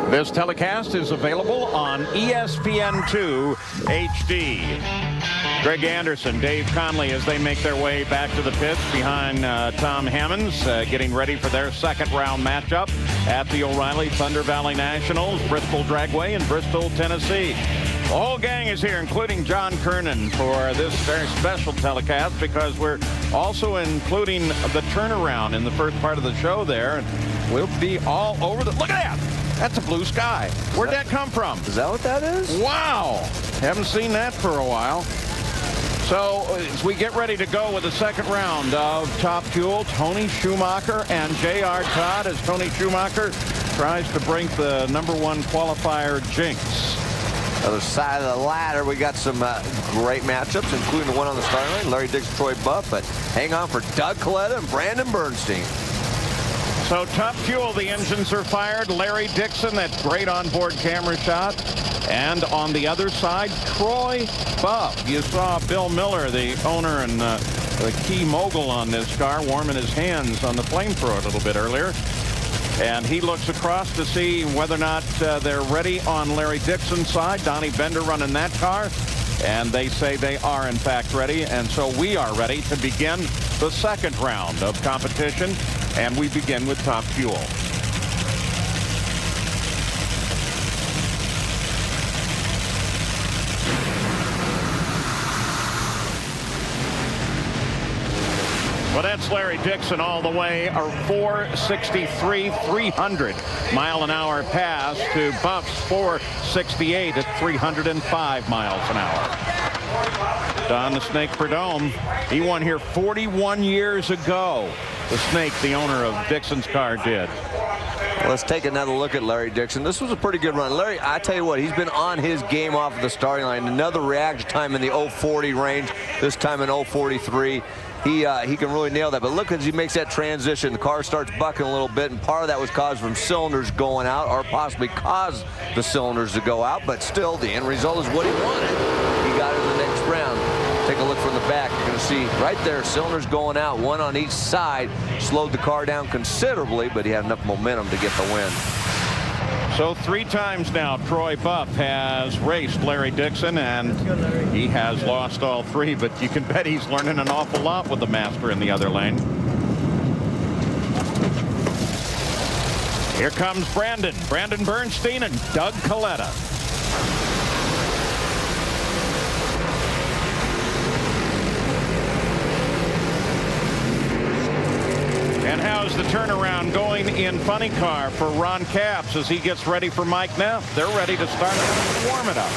This telecast is available on ESPN2 HD. Greg Anderson, Dave Conley, as they make their way back to the pitch behind Tom Hammonds, getting ready for their second round matchup at the O'Reilly Thunder Valley Nationals, Bristol Dragway in Bristol, Tennessee. The whole gang is here, including John Kernan, for this very special telecast, because we're also including the turnaround in the first part of the show there. And we'll be all over the... Look at that! That's a blue sky. Where'd that come from? Is that what that is? Wow! Haven't seen that for a while. So as we get ready to go with the second round of Top Fuel, Tony Schumacher and J.R. Todd, as Tony Schumacher tries to break the #1 qualifier jinx. Other side of the ladder, we got some great matchups, including the one on the starting line, Larry Dixon, Troy Buff, but hang on for Doug Coletta and Brandon Bernstein. So Top Fuel, the engines are fired. Larry Dixon, that great onboard camera shot. And on the other side, Troy Buff. You saw Bill Miller, the owner and the key mogul on this car, warming his hands on the flamethrower a little bit earlier. And he looks across to see whether or not they're ready on Larry Dixon's side. Donnie Bender running that car. And they say they are, in fact, ready. And so we are ready to begin the second round of competition. And we begin with Top Fuel. Well, that's Larry Dixon all the way, a 463, 300 mile an hour pass to Buff's 468 at 305 miles an hour. Don the Snake Perdome, he won here 41 years ago. The Snake, the owner of Dixon's car, did. Let's take another look at Larry Dixon. This was a pretty good run. Larry, I tell you what, he's been on his game off of the starting line. Another reaction time in the 040 range, this time in 043. He can really nail that. But look as he makes that transition. The car starts bucking a little bit, and part of that was caused from cylinders going out, or possibly caused the cylinders to go out. But still, the end result is what he wanted. He got it in the next round. Take a look from the back. You're going to see right there, cylinders going out, one on each side. Slowed the car down considerably, but he had enough momentum to get the win. So 3 times now, Troy Buff has raced Larry Dixon, and he has lost all 3, but you can bet he's learning an awful lot with the master in the other lane. Here comes Brandon Bernstein and Doug Coletta. And how's the turnaround going in funny car for Ron Capps as he gets ready for Mike Neff? They're ready to start warm it up.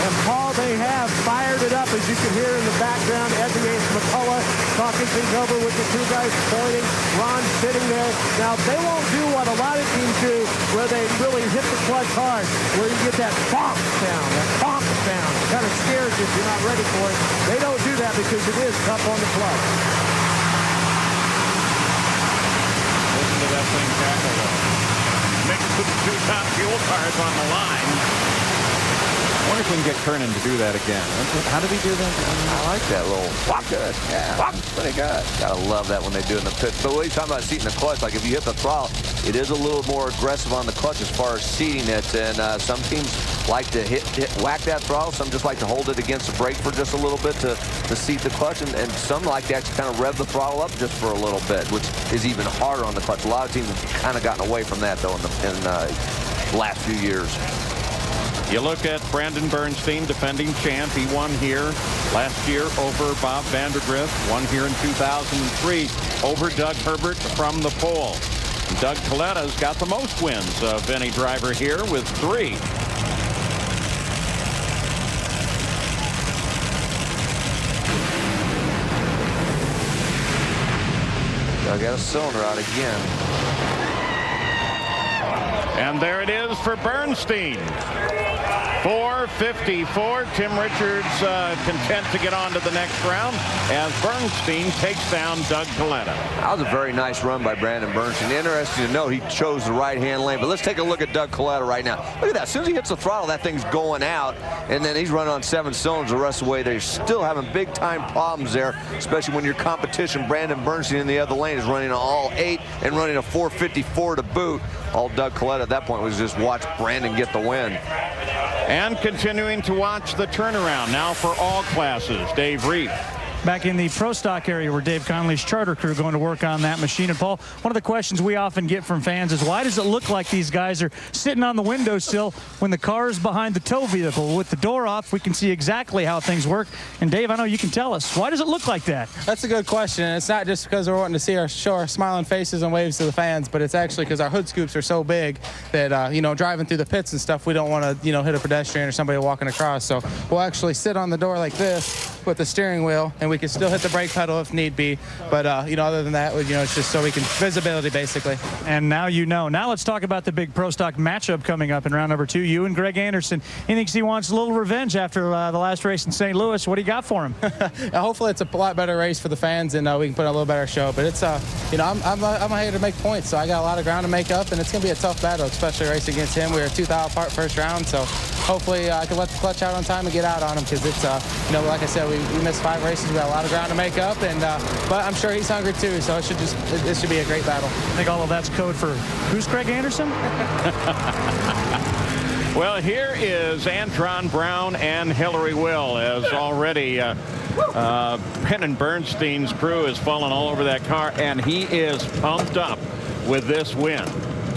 And Paul, they have fired it up, as you can hear in the background. Eddie Ace McCullough talking things over with the 2 guys pointing. Ron sitting there. Now, they won't do what a lot of teams do, where they really hit the clutch hard, where you get that bonk sound, that bonk sound. It kind of scares you if you're not ready for it. They don't do that because it is tough on the clutch. Listen to that thing tackle though. Mixed with the 2 Top Fuel cars on the line. I wonder if we can get Kernan to do that again. How did he do that? I like that little whop. Good. Yeah, whop. Pretty good. Gotta love that when they do it in the pit. But what he's talking about seating the clutch, like if you hit the throttle, it is a little more aggressive on the clutch as far as seating it. And some teams like to whack that throttle. Some just like to hold it against the brake for just a little bit to seat the clutch. And some like to actually kind of rev the throttle up just for a little bit, which is even harder on the clutch. A lot of teams have kind of gotten away from that, though, in the last few years. You look at Brandon Bernstein, defending champ. He won here last year over Bob Vandergrift. Won here in 2003 over Doug Herbert from the pole. Doug Coletta's got the most wins of any driver here with 3. Doug got a cylinder out again. And there it is for Bernstein. 4:54. Tim Richards content to get on to the next round as Bernstein takes down Doug Coletta. That was a very nice run by Brandon Bernstein. Interesting to note he chose the right-hand lane. But let's take a look at Doug Coletta right now. Look at that. As soon as he hits the throttle, that thing's going out. And then he's running on 7 cylinders the rest of the way. They're still having big-time problems there, especially when your competition, Brandon Bernstein in the other lane, is running on all 8 and running a 4:54 to boot. All Doug Coletta at that point was just watch Brandon get the win. And continuing to watch the turnaround now for all classes, Dave Reed. Back in the pro stock area where Dave Conley's charter crew going to work on that machine. And Paul, one of the questions we often get from fans is why does it look like these guys are sitting on the windowsill when the car is behind the tow vehicle? With the door off, we can see exactly how things work. And Dave, I know you can tell us. Why does it look like that? That's a good question. And it's not just because we're wanting to show our smiling faces and waves to the fans, but it's actually because our hood scoops are so big that, driving through the pits and stuff, we don't want to, hit a pedestrian or somebody walking across. So we'll actually sit on the door like this with the steering wheel, and we can still hit the brake pedal if need be. But, other than that, it's just so we can visibility, basically. And now you know. Now let's talk about the big pro stock matchup coming up in round number 2. You and Greg Anderson. He thinks he wants a little revenge after the last race in St. Louis. What do you got for him? Hopefully it's a lot better race for the fans, and we can put on a little better show. But it's, I'm here to make points, so I got a lot of ground to make up, and it's going to be a tough battle, especially racing against him. We were 2 thou apart first round, so hopefully I can let the clutch out on time and get out on him because it's, like I said, we missed 5 races. We got a lot of ground to make up, and but I'm sure he's hungry too, so it should be a great battle. I think all of that's code for who's Greg Anderson? Well, here is Antron Brown and Hillary Will as already Brandon Bernstein's crew has fallen all over that car, and he is pumped up with this win.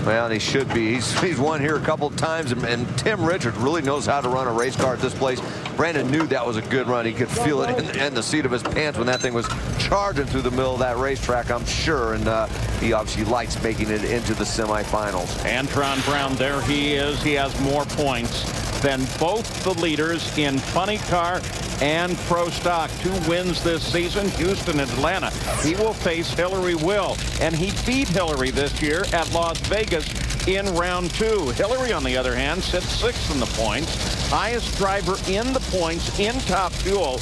Well, he should be. He's won here a couple of times, and Tim Richards really knows how to run a race car at this place. Brandon knew that was a good run. He could feel it in the seat of his pants when that thing was charging through the middle of that racetrack, I'm sure, and he obviously likes making it into the semifinals. Antron Brown, there he is. He has more points than both the leaders in funny car and pro stock. 2 wins this season, Houston and Atlanta. He will face Hillary Will, and he beat Hillary this year at Las Vegas in round 2. Hillary, on the other hand, sits 6th in the points. Highest driver in the points in Top Fuel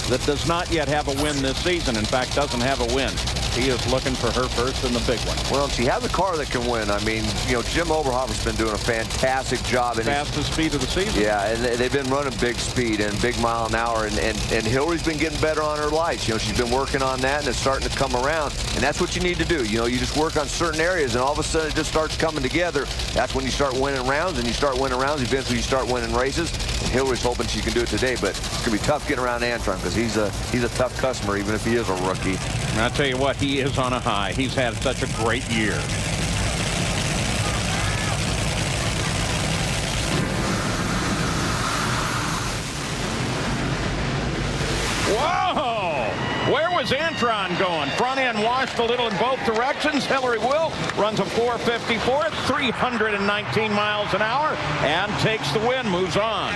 that does not yet have a win this season. In fact, doesn't have a win. He is looking for her first in the big one. Well, she has a car that can win. I mean, Jim Oberhofer's been doing a fantastic job. Fastest speed of the season. Yeah, and they've been running big speed and big mile an hour, and Hillary's been getting better on her lights. She's been working on that, and it's starting to come around, and that's what you need to do. You just work on certain areas, and all of a sudden it just starts coming together. That's when you start winning rounds, and you start winning rounds. Eventually you start winning races, and Hillary's hoping she can do it today, but it's going to be tough getting around Antron because he's a tough customer, even if he is a rookie. And I'll tell you what, he is on a high. He's had such a great year. Whoa! Where was Antron going? Front end washed a little in both directions. Hillary Will runs a 4:54 at 319 miles an hour and takes the win, moves on.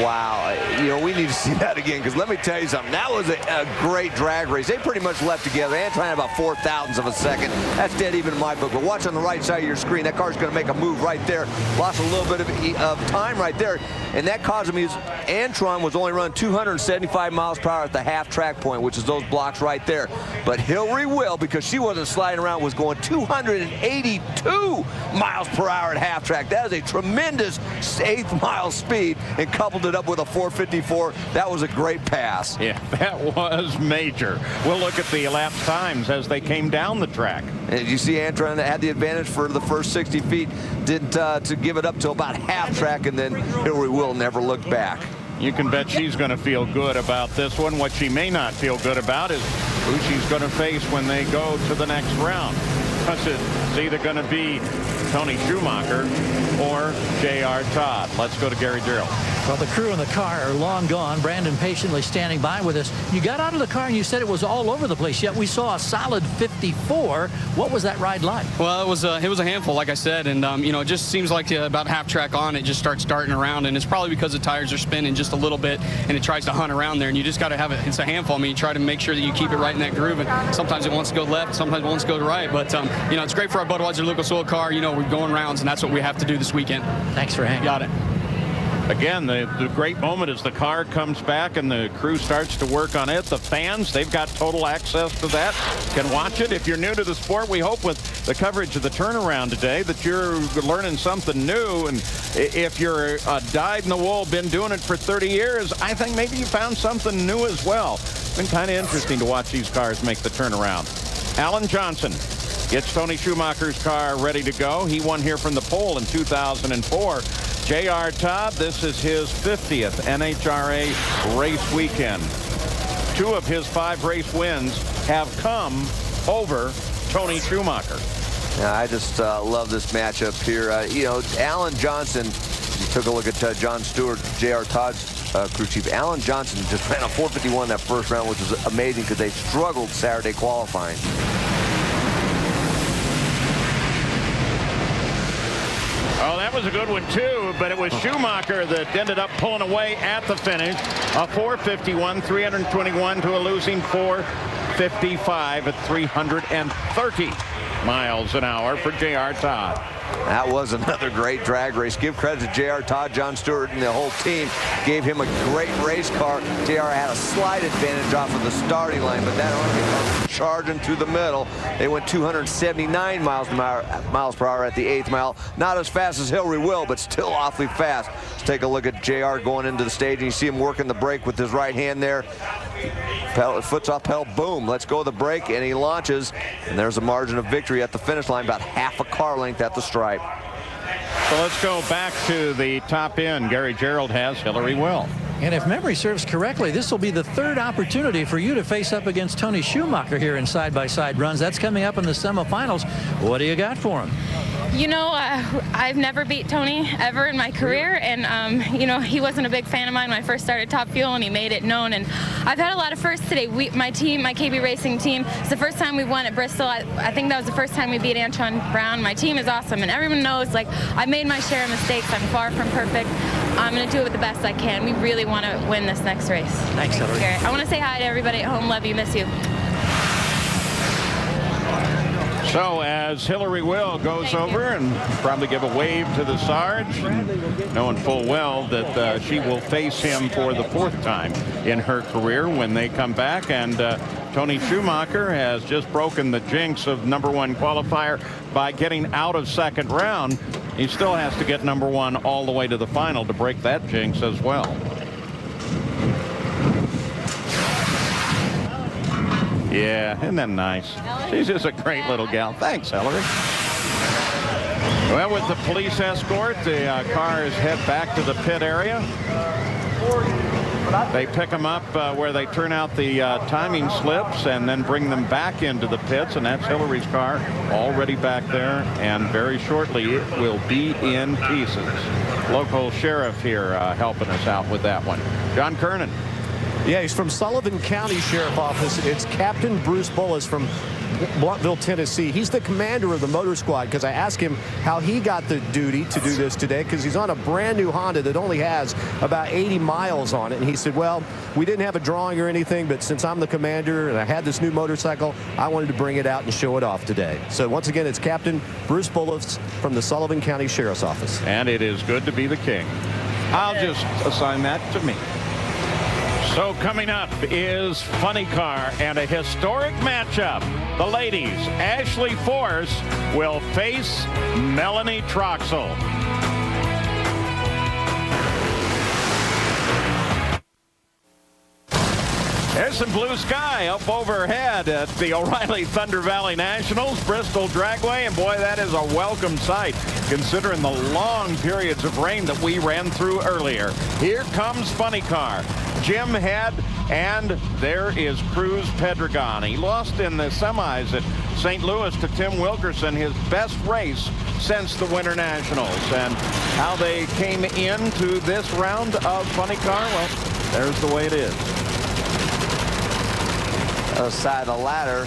Wow, we need to see that again, because let me tell you something. That was a great drag race. They pretty much left together. Antron had about 4,000ths of a second. That's dead even in my book. But watch on the right side of your screen. That car's going to make a move right there. Lost a little bit of time right there, and that caused him. Antron was only running 275 miles per hour at the half track point, which is those blocks right there. But Hillary Will, because she wasn't sliding around, was going 282 miles per hour at half track. That is a tremendous 8th mile speed, and coupled it up with a 4:54. That was a great pass. Yeah, that was major. We'll look at the elapsed times as they came down the track. And you see Antron had the advantage for the first 60 feet, didn't to give it up till about half track, and then Hillary Will never looked back. You can bet she's going to feel good about this one. What she may not feel good about is who she's going to face when they go to the next round. Because it's either going to be Tony Schumacher or J.R. Todd. Let's go to Gary Dirrell. Well, the crew in the car are long gone. Brandon patiently standing by with us. You got out of the car and you said it was all over the place, yet we saw a solid 54. What was that ride like? Well, it was a handful, like I said, and it just seems like about half track on, it just starts darting around, and it's probably because the tires are spinning just a little bit, and it tries to hunt around there, and you just got to have it. It's a handful. I mean, you try to make sure that you keep it right in that groove, and sometimes it wants to go left, sometimes it wants to go to right, but it's great for our Budweiser Lucas Oil car. We're going rounds, and that's what we have to do this weekend. Thanks for hanging. Got it. Again, the great moment is the car comes back and the crew starts to work on it. The fans, they've got total access to that, can watch it. If you're new to the sport, we hope with the coverage of the turnaround today that you're learning something new. And if you're dyed-in-the-wool, been doing it for 30 years, I think maybe you found something new as well. It's been kind of interesting to watch these cars make the turnaround. Alan Johnson gets Tony Schumacher's car ready to go. He won here from the pole in 2004. J.R. Todd, this is his 50th NHRA race weekend. 2 of his 5 race wins have come over Tony Schumacher. Yeah, I just love this matchup here. You know, Alan Johnson, you took a look at John Stewart, J.R. Todd's crew chief. Alan Johnson just ran a 451 that first round, which was amazing because they struggled Saturday qualifying. Oh, that was a good one, too, but it was Schumacher that ended up pulling away at the finish. A 451, 321 to a losing 455 at 330 miles an hour for J.R. Todd. That was another great drag race. Give credit to J.R. Todd, John Stewart, and the whole team. Gave him a great race car. J.R. had a slight advantage off of the starting line, but that Army car charging through the middle. They went 279 miles per hour at the 8th mile. Not as fast as Hillary Will, but still awfully fast. Let's take a look at J.R. going into the stage, and you see him working the brake with his right hand there. Foot's off pedal, boom. Let's go to the brake, and he launches. And there's a margin of victory at the finish line, about half a car length at the stripe. So let's go back to the top end. Gary Gerald has Hillary Will. And if memory serves correctly, this will be the 3rd opportunity for you to face up against Tony Schumacher here in side-by-side runs. That's coming up in the semifinals. What do you got for him? You know, I've never beat Tony ever in my career, and you know, he wasn't a big fan of mine when I first started Top Fuel, and he made it known. And I've had a lot of firsts today. My team, my KB Racing team, it's the first time we won at Bristol. I think that was the first time we beat Antoine Brown. My team is awesome, and everyone knows, like, I made my share of mistakes. I'm far from perfect. I'm going to do it with the best I can. We really want to win this next race. Thanks, Hillary. I want to say hi to everybody at home. Love you, miss you. So as Hillary Will goes over and probably give a wave to the Sarge, knowing full well that she will face him for the 4th time in her career when they come back. And Tony Schumacher has just broken the jinx of #1 qualifier by getting out of 2nd round. He still has to get #1 all the way to the final to break that jinx as well. Yeah, isn't that nice? She's just a great little gal. Thanks, Hillary. Well, with the police escort, the cars head back to the pit area. They pick them up where they turn out the timing slips and then bring them back into the pits, and that's Hillary's car already back there, and very shortly it will be in pieces. Local sheriff here helping us out with that one. John Kernan. Yeah, he's from Sullivan County Sheriff Office. It's Captain Bruce Bullis from Blunteville, Tennessee. He's the commander of the motor squad, because I asked him how he got the duty to do this today, because he's on a brand new Honda that only has about 80 miles on it. And he said, well, we didn't have a drawing or anything, but since I'm the commander and I had this new motorcycle, I wanted to bring it out and show it off today. So once again, it's Captain Bruce Bullis from the Sullivan County Sheriff's Office. And it is good to be the king. I'll just assign that to me. So coming up is Funny Car and a historic matchup. The ladies, Ashley Force will face Melanie Troxel. There's some blue sky up overhead at the O'Reilly Thunder Valley Nationals, Bristol Dragway, and boy, that is a welcome sight considering the long periods of rain that we ran through earlier. Here comes Funny Car. Jim Head, and there is Cruz Pedregon. He lost in the semis at St. Louis to Tim Wilkerson, his best race since the Winter Nationals. And how they came into this round of Funny Car, well, there's the way it is. Other side of the ladder,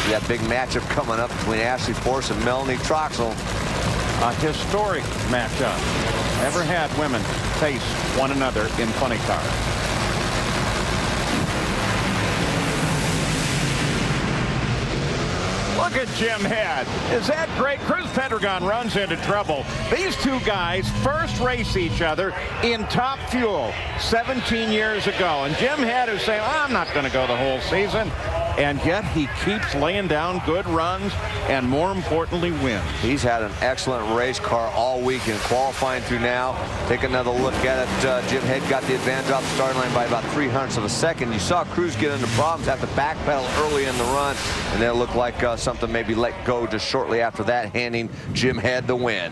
that big matchup coming up between Ashley Force and Melanie Troxel. A historic matchup. Never had women face one another in Funny Car. Look at Jim Head. Is that great? Cruz Pedregon runs into trouble. These two guys first race each other in Top Fuel 17 years ago. And Jim Head is saying, I'm not going to go the whole season. And yet he keeps laying down good runs and, more importantly, wins. He's had an excellent race car all week and qualifying through now. Take another look at it. Jim Head got the advantage off the starting line by about 0.03 of a second. You saw Cruz get into problems, have to backpedal early in the run, and then it looked like something maybe let go just shortly after that, handing Jim Head the win.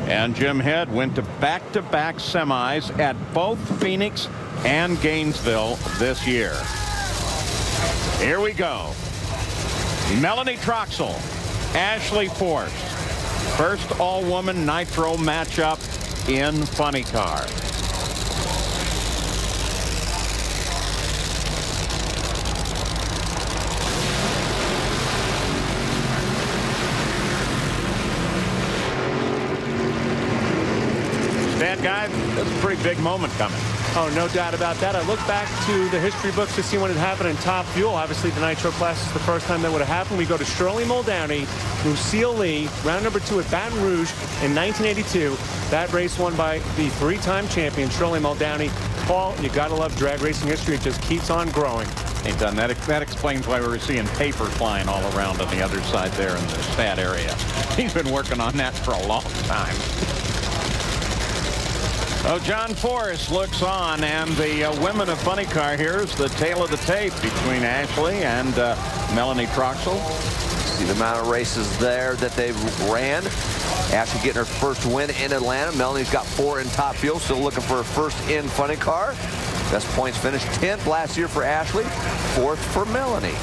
And Jim Head went to back-to-back semis at both Phoenix and Gainesville this year. Here we go. Melanie Troxel, Ashley Force. First all-woman nitro matchup in funny car. Stan, guy, that's a pretty big moment coming. Oh, no doubt about that. I look back to the history books to see when it happened in Top Fuel. Obviously, the Nitro class is the first time that would have happened. We go to Shirley Muldowney, Lucille Lee, round number 2 at Baton Rouge in 1982. That race won by the 3-time champion, Shirley Muldowney. Paul, you got to love drag racing history. It just keeps on growing. Ain't done that. That explains why we were seeing paper flying all around on the other side there in the stat area. He's been working on that for a long time. Oh, John Forrest looks on, and the women of funny car, here's the tail of the tape between Ashley and Melanie Troxel. See the amount of races there that they've ran. Ashley getting her first win in Atlanta. Melanie's got 4 in Top Fuel, still looking for her first in funny car. Best points finished 10th last year for Ashley, 4th for Melanie.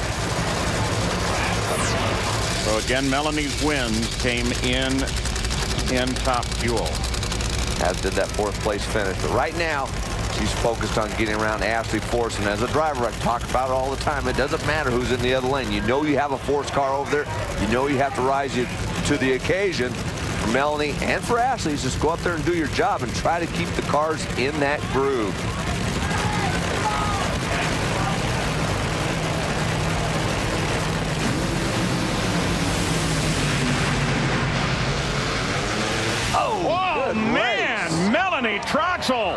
So again, Melanie's wins came in Top Fuel. As did that 4th place finish. But right now, she's focused on getting around Ashley Force. And as a driver, I talk about it all the time. It doesn't matter who's in the other lane. You know you have a Force car over there. You know you have to rise to the occasion. For Melanie and for Ashley, just go up there and do your job and try to keep the cars in that groove. Oh, man, Melanie Troxel.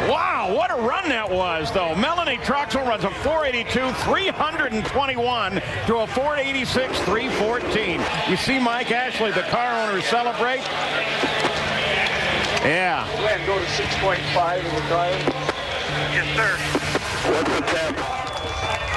Wow, what a run that was, though. Melanie Troxel runs a 482, 321 to a 486, 314. You see Mike Ashley, the car owner, celebrate. Yeah. Go ahead and go to 6.5 in the car. Yes, sir.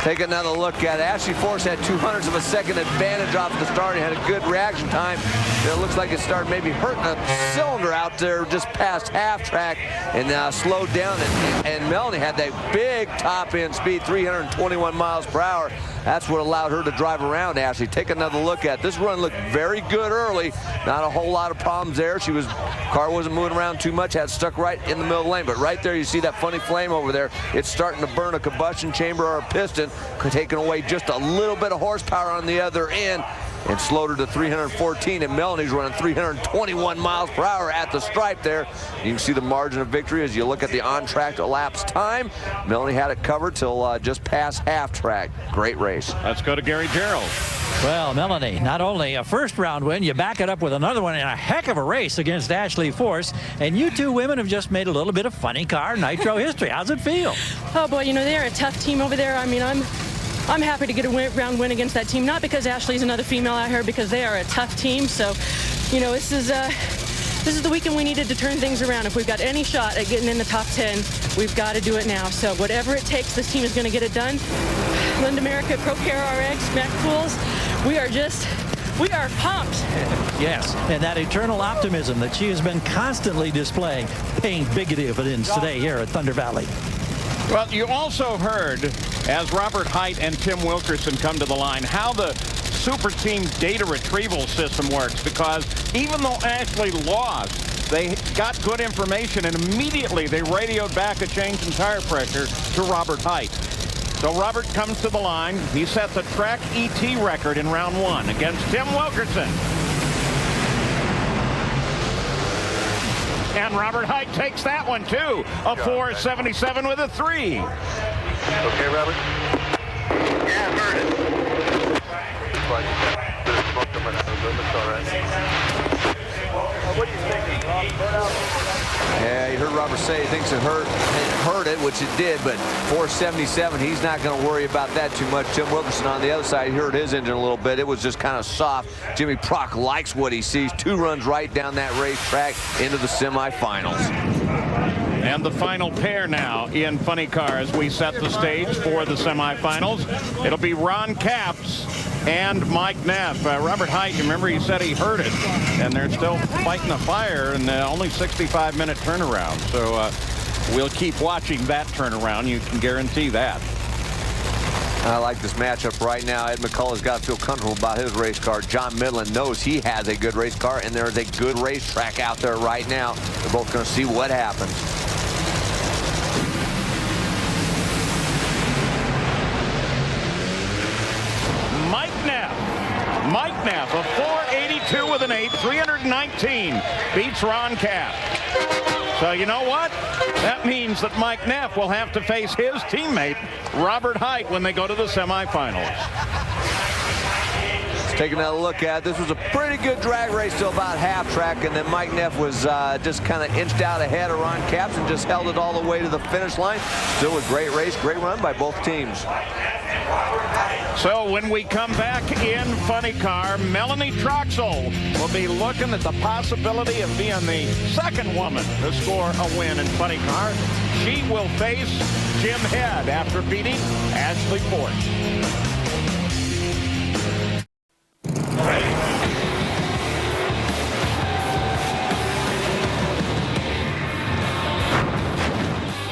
Take another look at it. Ashley Force had 0.02 of a second advantage off the start. He had a good reaction time. It looks like it started maybe hurting a cylinder out there just past half track and slowed down. And Melanie had that big top end speed, 321 miles per hour. That's what allowed her to drive around Ashley. Take another look at it. This run looked very good early. Not a whole lot of problems there. Car wasn't moving around too much, had stuck right in the middle of the lane. But right there, you see that funny flame over there. It's starting to burn a combustion chamber or a piston, taking away just a little bit of horsepower on the other end, and slowed her to 314, and Melanie's running 321 miles per hour at the stripe there. You can see the margin of victory as you look at the on-track elapsed time. Melanie had it covered till just past half track. Great race. Let's go to Gary Gerald. Well, Melanie, not only a first-round win, you back it up with another one in a heck of a race against Ashley Force, and you two women have just made a little bit of funny car nitro history. How's it feel? Oh, boy, you know, they are a tough team over there. I mean, I'm happy to get a round win against that team, not because Ashley's another female out here, because they are a tough team. So, you know, this is the weekend we needed to turn things around. If we've got any shot at getting in the top 10, we've got to do it now. So whatever it takes, this team is going to get it done. Linda America, ProCare RX, Mac Pools, we are pumped. Yes, and that eternal optimism that she has been constantly displaying, paying big dividends today here at Thunder Valley. Well, you also heard, as Robert Height and Tim Wilkerson come to the line, how the Super Team data retrieval system works, because even though Ashley lost, they got good information, and immediately they radioed back a change in tire pressure to Robert Height. So Robert comes to the line. He sets a track ET record in round 1 against Tim Wilkerson. And Robert Height takes that one, too. A 477 with a 3. Okay, Robert? Yeah, I heard it. That's all right. What do you think, Rob? Yeah, you heard Robert say he thinks it hurt it, which it did, but 477, he's not going to worry about that too much. Tim Wilkerson on the other side, he hurt his engine a little bit. It was just kind of soft. Jimmy Prock likes what he sees. 2 runs right down that racetrack into the semifinals. And the final pair now in Funny Cars. We set the stage for the semifinals. It'll be Ron Capps and Mike Neff. Robert Height, remember he said he heard it, and they're still fighting a fire, and only 65-minute turnaround. So we'll keep watching that turnaround. You can guarantee that. I like this matchup right now. Ed McCullough's got to feel comfortable about his race car. John Midland knows he has a good race car, and there's a good racetrack out there right now. They're both going to see what happens. Mike Neff, a 482 with an 8, 319, beats Ron Capps. So you know what? That means that Mike Neff will have to face his teammate, Robert Height, when they go to the semifinals. Let's take another look at it. This was a pretty good drag race till about half track, and then Mike Neff was just kind of inched out ahead of Ron Capps and just held it all the way to the finish line. Still a great race, great run by both teams. So when we come back in Funny Car, Melanie Troxel will be looking at the possibility of being the second woman to score a win in Funny Car. She will face Jim Head after beating Ashley Force.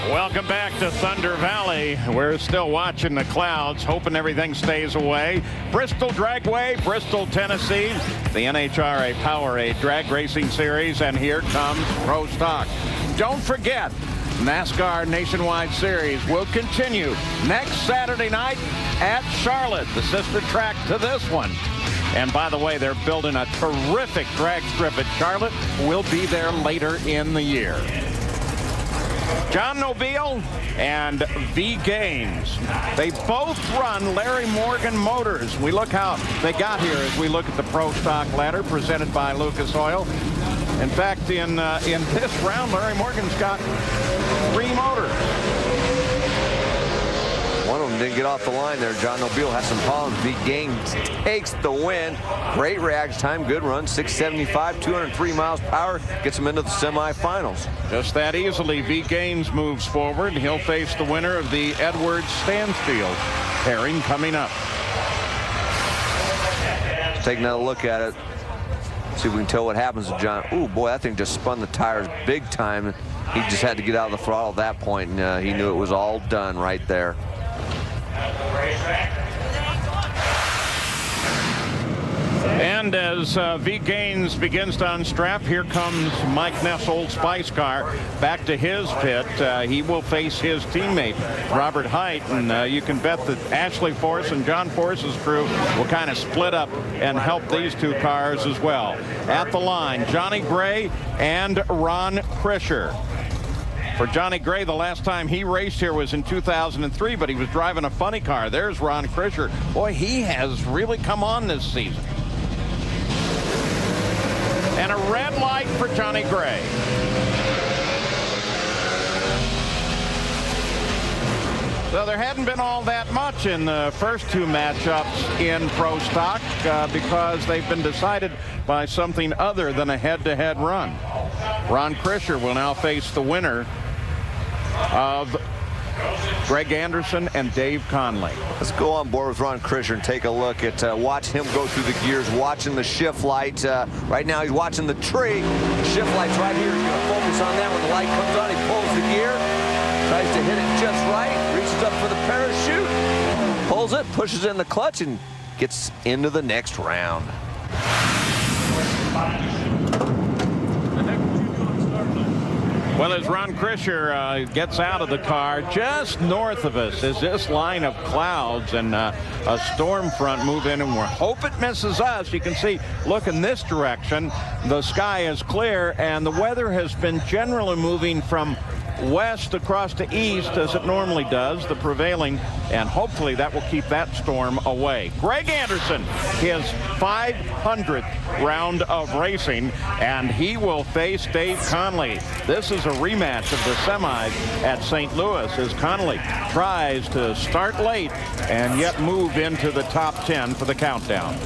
Welcome back to Thunder Valley. We're still watching the clouds, hoping everything stays away. Bristol Dragway, Bristol, Tennessee, the NHRA Powerade Drag Racing Series, and here comes Pro Stock. Don't forget, NASCAR Nationwide Series will continue next Saturday night at Charlotte, the sister track to this one. And by the way, they're building a terrific drag strip at Charlotte. We'll be there later in the year. John Nobile and V. Gaines. They both run Larry Morgan Motors. We look how they got here as we look at the Pro Stock ladder presented by Lucas Oil. In fact, in this round, Larry Morgan's got 3 motors. One of them didn't get off the line there. John Nobile has some problems. V. Gaines takes the win. Great reaction time, good run, 675, 203 miles per hour, gets him into the semifinals. Just that easily, V. Gaines moves forward. He'll face the winner of the Edwards Stansfield pairing coming up. Let's take another look at it. See if we can tell what happens to John. Ooh, boy, that thing just spun the tires big time. He just had to get out of the throttle at that point, and he knew it was all done right there. And as V. Gaines begins to unstrap, here comes Mike Neff's Old Spice car back to his pit. He will face his teammate, Robert Height, and you can bet that Ashley Force and John Force's crew will kind of split up and help these 2 cars as well. At the line, Johnny Gray and Ron Krischer. For Johnny Gray, the last time he raced here was in 2003, but he was driving a funny car. There's Ron Krischer. Boy, he has really come on this season. And a red light for Johnny Gray. So there hadn't been all that much in the first 2 matchups in Pro Stock because they've been decided by something other than a head-to-head run. Ron Krischer will now face the winner of Greg Anderson and Dave Conley. Let's go on board with Ron Krischer and take a look at watch him go through the gears, watching the shift light. Right now he's watching the tree. The shift light's right here. He's going to focus on that. When the light comes on, he pulls the gear, tries to hit it just right, reaches up for the parachute, pulls it, pushes in the clutch, and gets into the next round. Well, as Ron Krischer gets out of the car, just north of us is this line of clouds and a storm front move in, and we hope it misses us. You can see, look in this direction, the sky is clear, and the weather has been generally moving from west across to east as it normally does, the prevailing, and hopefully that will keep that storm away. Greg Anderson, his 500th round of racing, and he will face Dave Conley. This is a rematch of the semis at St. Louis as Conley tries to start late and yet move into the top 10 for the countdown.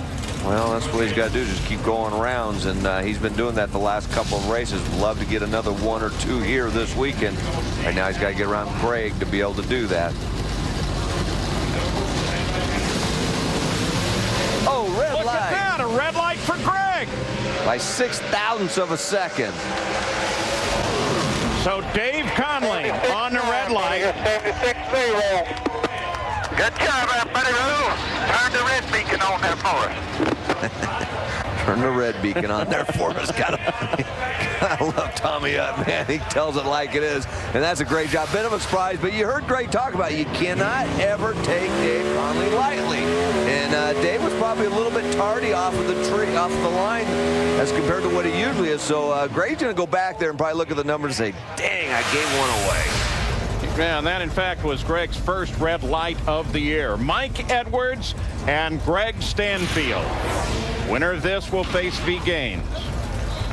Well, that's what he's got to do, just keep going rounds, and he's been doing that the last couple of races. Would love to get another 1 or 2 here this weekend. Right now he's got to get around Craig to be able to do that. Oh, red light. Look at that, a red light for Greg. By 6/1000ths of a second. So Dave Conley on the red light. Good job, buddy. Turn the red beacon on there for us. Turn the red beacon on there for us. Gotta love Tommy up, man. He tells it like it is, and that's a great job. Bit of a surprise, but you heard Greg talk about it. You cannot ever take Dave Conley lightly, and Dave was probably a little bit tardy off of the line as compared to what he usually is. So Greg's gonna go back there and probably look at the numbers and say, "Dang, I gave one away." Yeah, and that, in fact, was Greg's first red light of the year. Mike Edwards and Greg Stanfield. Winner of this will face V. Gaines.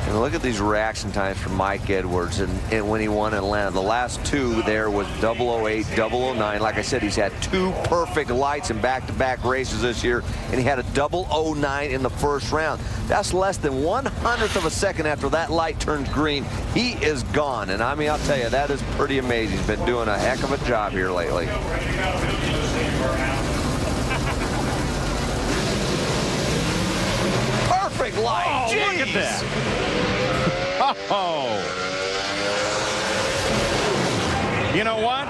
And look at these reaction times for Mike Edwards and when he won in Atlanta. The last two there was 008, 009. Like I said, he's had 2 perfect lights in back-to-back races this year, and he had a 009 in the first round. That's less than 1/100th of a second after that light turns green. He is gone, and I mean, I'll tell you, that is pretty amazing. He's been doing a heck of a job here lately. Perfect light. Oh, jeez. Look at that. Oh. You know what?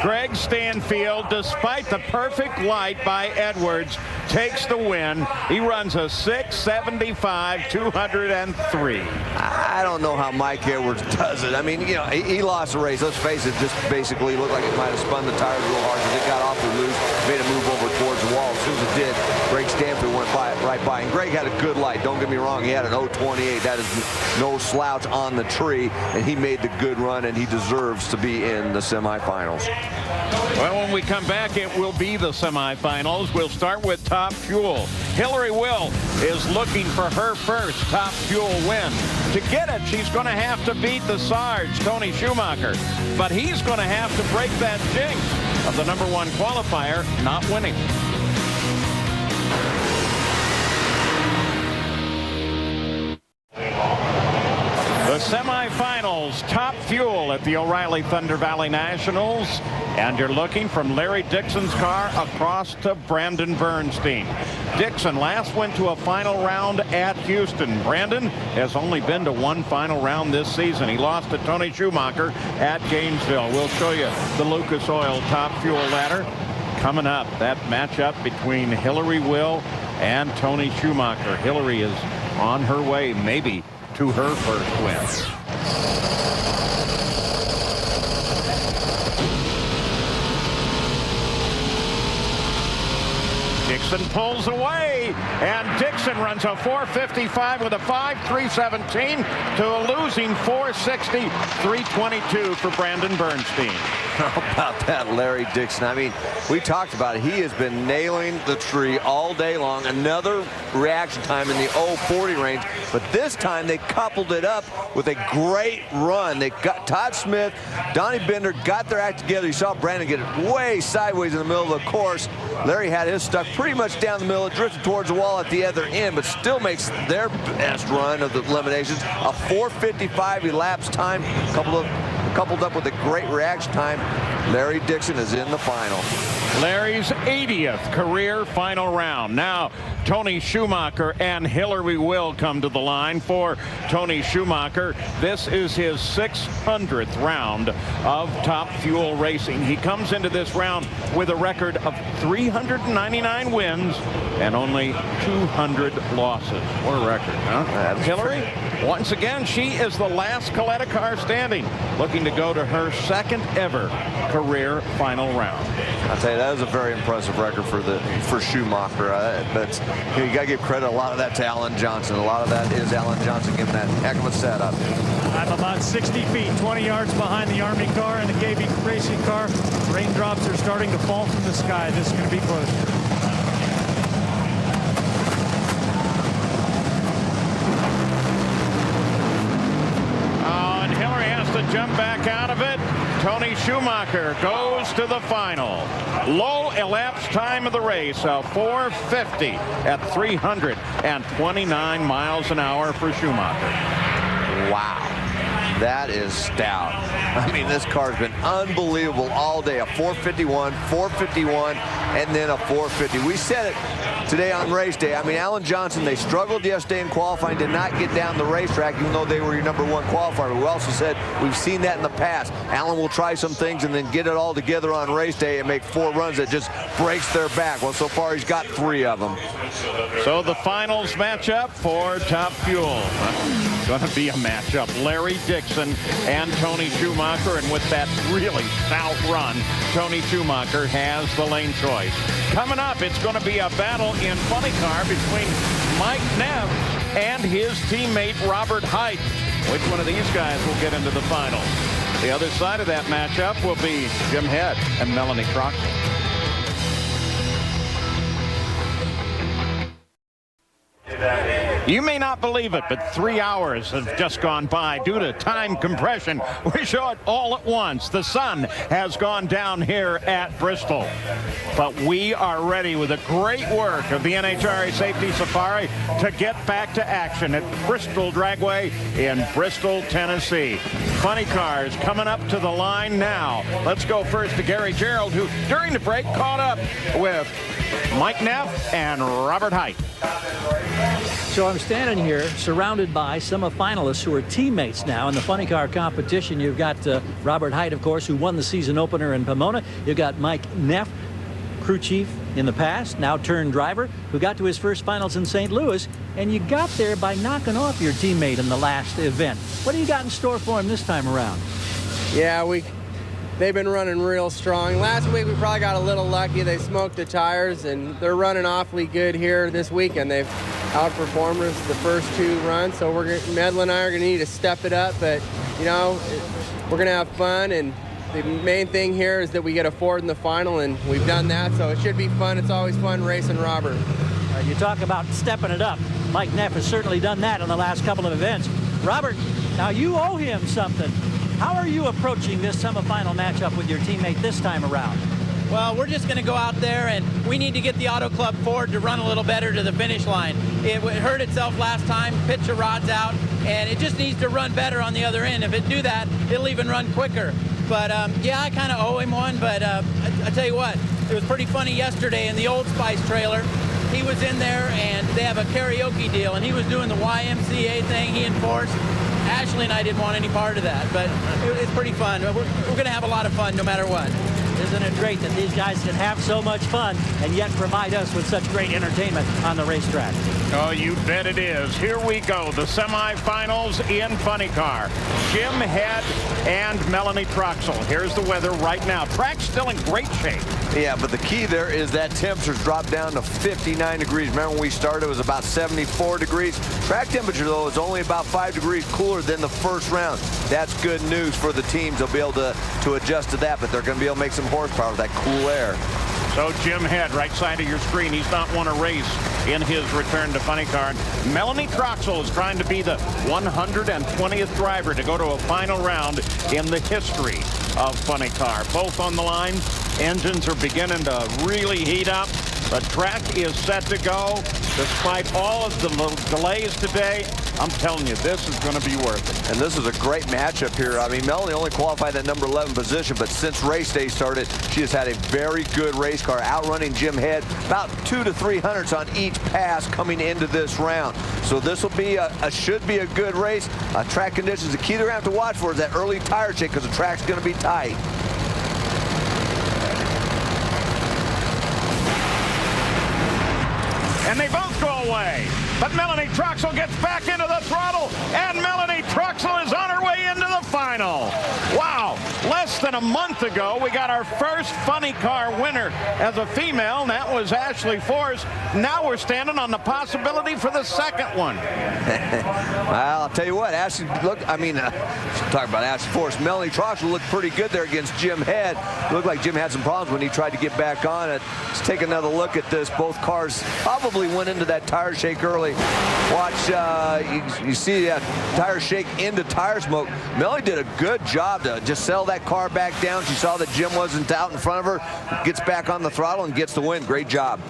Greg Stanfield, despite the perfect light by Edwards, takes the win. He runs a 6:75, 203. I don't know how Mike Edwards does it. I mean, you know, he lost the race. Let's face it, just basically looked like it might have spun the tires real hard because it got awfully loose, made a move over towards the wall. As soon as it did, Greg Stanfield went right by. And Greg had a good light. Don't get me wrong. He had an 028. That is no slouch on the tree. And he made the good run, and he deserves to be in the semifinals. Well, when we come back, it will be the semifinals. We'll start with Top Fuel. Hillary Will is looking for her first Top Fuel win. To get it, she's going to have to beat the Sarge, Tony Schumacher. But he's going to have to break that jinx of the #1 qualifier not winning. The semifinals, Top Fuel at the O'Reilly Thunder Valley Nationals. And you're looking from Larry Dixon's car across to Brandon Bernstein. Dixon last went to a final round at Houston. Brandon has only been to 1 final round this season. He lost to Tony Schumacher at Gainesville. We'll show you the Lucas Oil Top Fuel ladder coming up. That matchup between Hillary Will and Tony Schumacher. Hillary is on her way maybe to her first win. Dixon pulls away, and Dixon runs a 4:55 with a 5:317 to a losing 4:60, 3:22 for Brandon Bernstein. How about that, Larry Dixon? I mean, we talked about it. He has been nailing the tree all day long. Another reaction time in the 040 range, but this time they coupled it up with a great run. They got Todd Smith, Donnie Bender got their act together. You saw Brandon get it way sideways in the middle of the course. Larry had his stuck pretty much down the middle. It drifted towards the wall at the other end, but still makes their best run of the eliminations. A 4:55 elapsed time, coupled up with a great reaction time. Larry Dixon is in the final. Larry's 80th career final round. Now, Tony Schumacher and Hillary Will come to the line. For Tony Schumacher, this is his 600th round of Top Fuel racing. He comes into this round with a record of 399 wins and only 200 losses. What a record, huh? Hillary, once again, she is the last Coletta car standing, looking to go to her second ever career final round. I'll tell you, that was a very impressive record for Schumacher. But You got to give credit, a lot of that, to Alan Johnson. A lot of that is Alan Johnson giving that heck of a setup. I'm about 60 feet, 20 yards behind the Army car and the KB racing car. Raindrops are starting to fall from the sky. This is going to be close. Oh, and Hillary has to jump back out of it. Tony Schumacher goes to the final. Low elapsed time of the race, a 4:50 at 329 miles an hour for Schumacher. Wow. That is stout. I mean, this car's been unbelievable all day. A 451, 451, and then a 450. We said it today on race day. I mean, Alan Johnson, they struggled yesterday in qualifying, did not get down the racetrack, even though they were your #1 qualifier. We also said we've seen that in the past. Alan will try some things and then get it all together on race day and make 4 runs that just breaks their back. Well, so far he's got 3 of them. So the finals matchup for Top Fuel. Going to be a matchup. Larry Dixon and Tony Schumacher. And with that really stout run, Tony Schumacher has the lane choice. Coming up, it's going to be a battle in funny car between Mike Neff and his teammate Robert Height. Which one of these guys will get into the finals? The other side of that matchup will be Jim Head and Melanie Croxall. You may not believe it, but 3 hours have just gone by due to time compression. We show it all at once. The sun has gone down here at Bristol. But we are ready with the great work of the NHRA Safety Safari to get back to action at Bristol Dragway in Bristol, Tennessee. Funny cars coming up to the line now. Let's go first to Gary Gerald, who during the break caught up with Mike Neff and Robert Height. So I'm standing here surrounded by some of finalists who are teammates now in the funny car competition. You've got Robert Height, of course, who won the season opener in Pomona. You've got Mike Neff, crew chief in the past, now turned driver, who got to his first finals in St. Louis. And you got there by knocking off your teammate in the last event. What do you got in store for him this time around? Yeah, they've been running real strong. Last week we probably got a little lucky. They smoked the tires, and they're running awfully good here this weekend. They've outperformed us the first 2 runs, so Medlin and I are going to need to step it up. But, you know, we're going to have fun, and the main thing here is that we get a Ford in the final, and we've done that, so it should be fun. It's always fun racing Robert. You talk about stepping it up. Mike Neff has certainly done that in the last couple of events. Robert, now you owe him something. How are you approaching this semifinal matchup with your teammate this time around? Well, we're just going to go out there, and we need to get the Auto Club Ford to run a little better to the finish line. It hurt itself last time, pitch the rods out, and it just needs to run better on the other end. If it do that, it'll even run quicker. But, yeah, I kind of owe him one, but I tell you what, it was pretty funny yesterday in the Old Spice trailer. He was in there, and they have a karaoke deal, and he was doing the YMCA thing he enforced. Ashley and I didn't want any part of that, but it's pretty fun. We're going to have a lot of fun no matter what. Isn't it great that these guys can have so much fun and yet provide us with such great entertainment on the racetrack? Oh, you bet it is. Here we go. The semifinals in funny car. Jim Head and Melanie Croxall. Here's the weather right now. Track's still in great shape. Yeah, but the key there is that temperature's dropped down to 59 degrees. Remember when we started, it was about 74 degrees. Track temperature, though, is only about 5 degrees cooler than the first round. That's good news for the teams. They'll be able to adjust to that, but they're going to be able to make some horsepower with that cool air. So Jim Head, right side of your screen, he's not won a race in his return to funny car. Melanie Croxall is trying to be the 120th driver to go to a final round in the history of funny car. Both on the line. Engines are beginning to really heat up. The track is set to go. Despite all of the delays today, I'm telling you, this is going to be worth it. And this is a great matchup here. I mean, Melanie only qualified at number 11 position, but since race day started, she has had a very good race car, outrunning Jim Head about 200 to 300 on each pass coming into this round. So this will be should be a good race. Track conditions, the key they're going to have to watch for is that early tire check because the track's going to be tight. And they both go away. But Melanie Croxall gets back into the throttle, and Melanie Croxall is on her way into the final. Wow, less than a a month ago, we got our first funny car winner as a female, and that was Ashley Force. Now we're standing on the possibility for the second one. Well, I'll tell you what, Ashley, look, talk about Ashley Force. Melanie Troxel looked pretty good there against Jim Head. Looked like Jim had some problems when he tried to get back on it. Let's take another look at this. Both cars probably went into that tire shake early. Watch, you see that tire shake into tire smoke. Melanie did a good job to just settle that car back down. She saw that Jim wasn't out in front of her, gets back on the throttle and gets the win. Great job.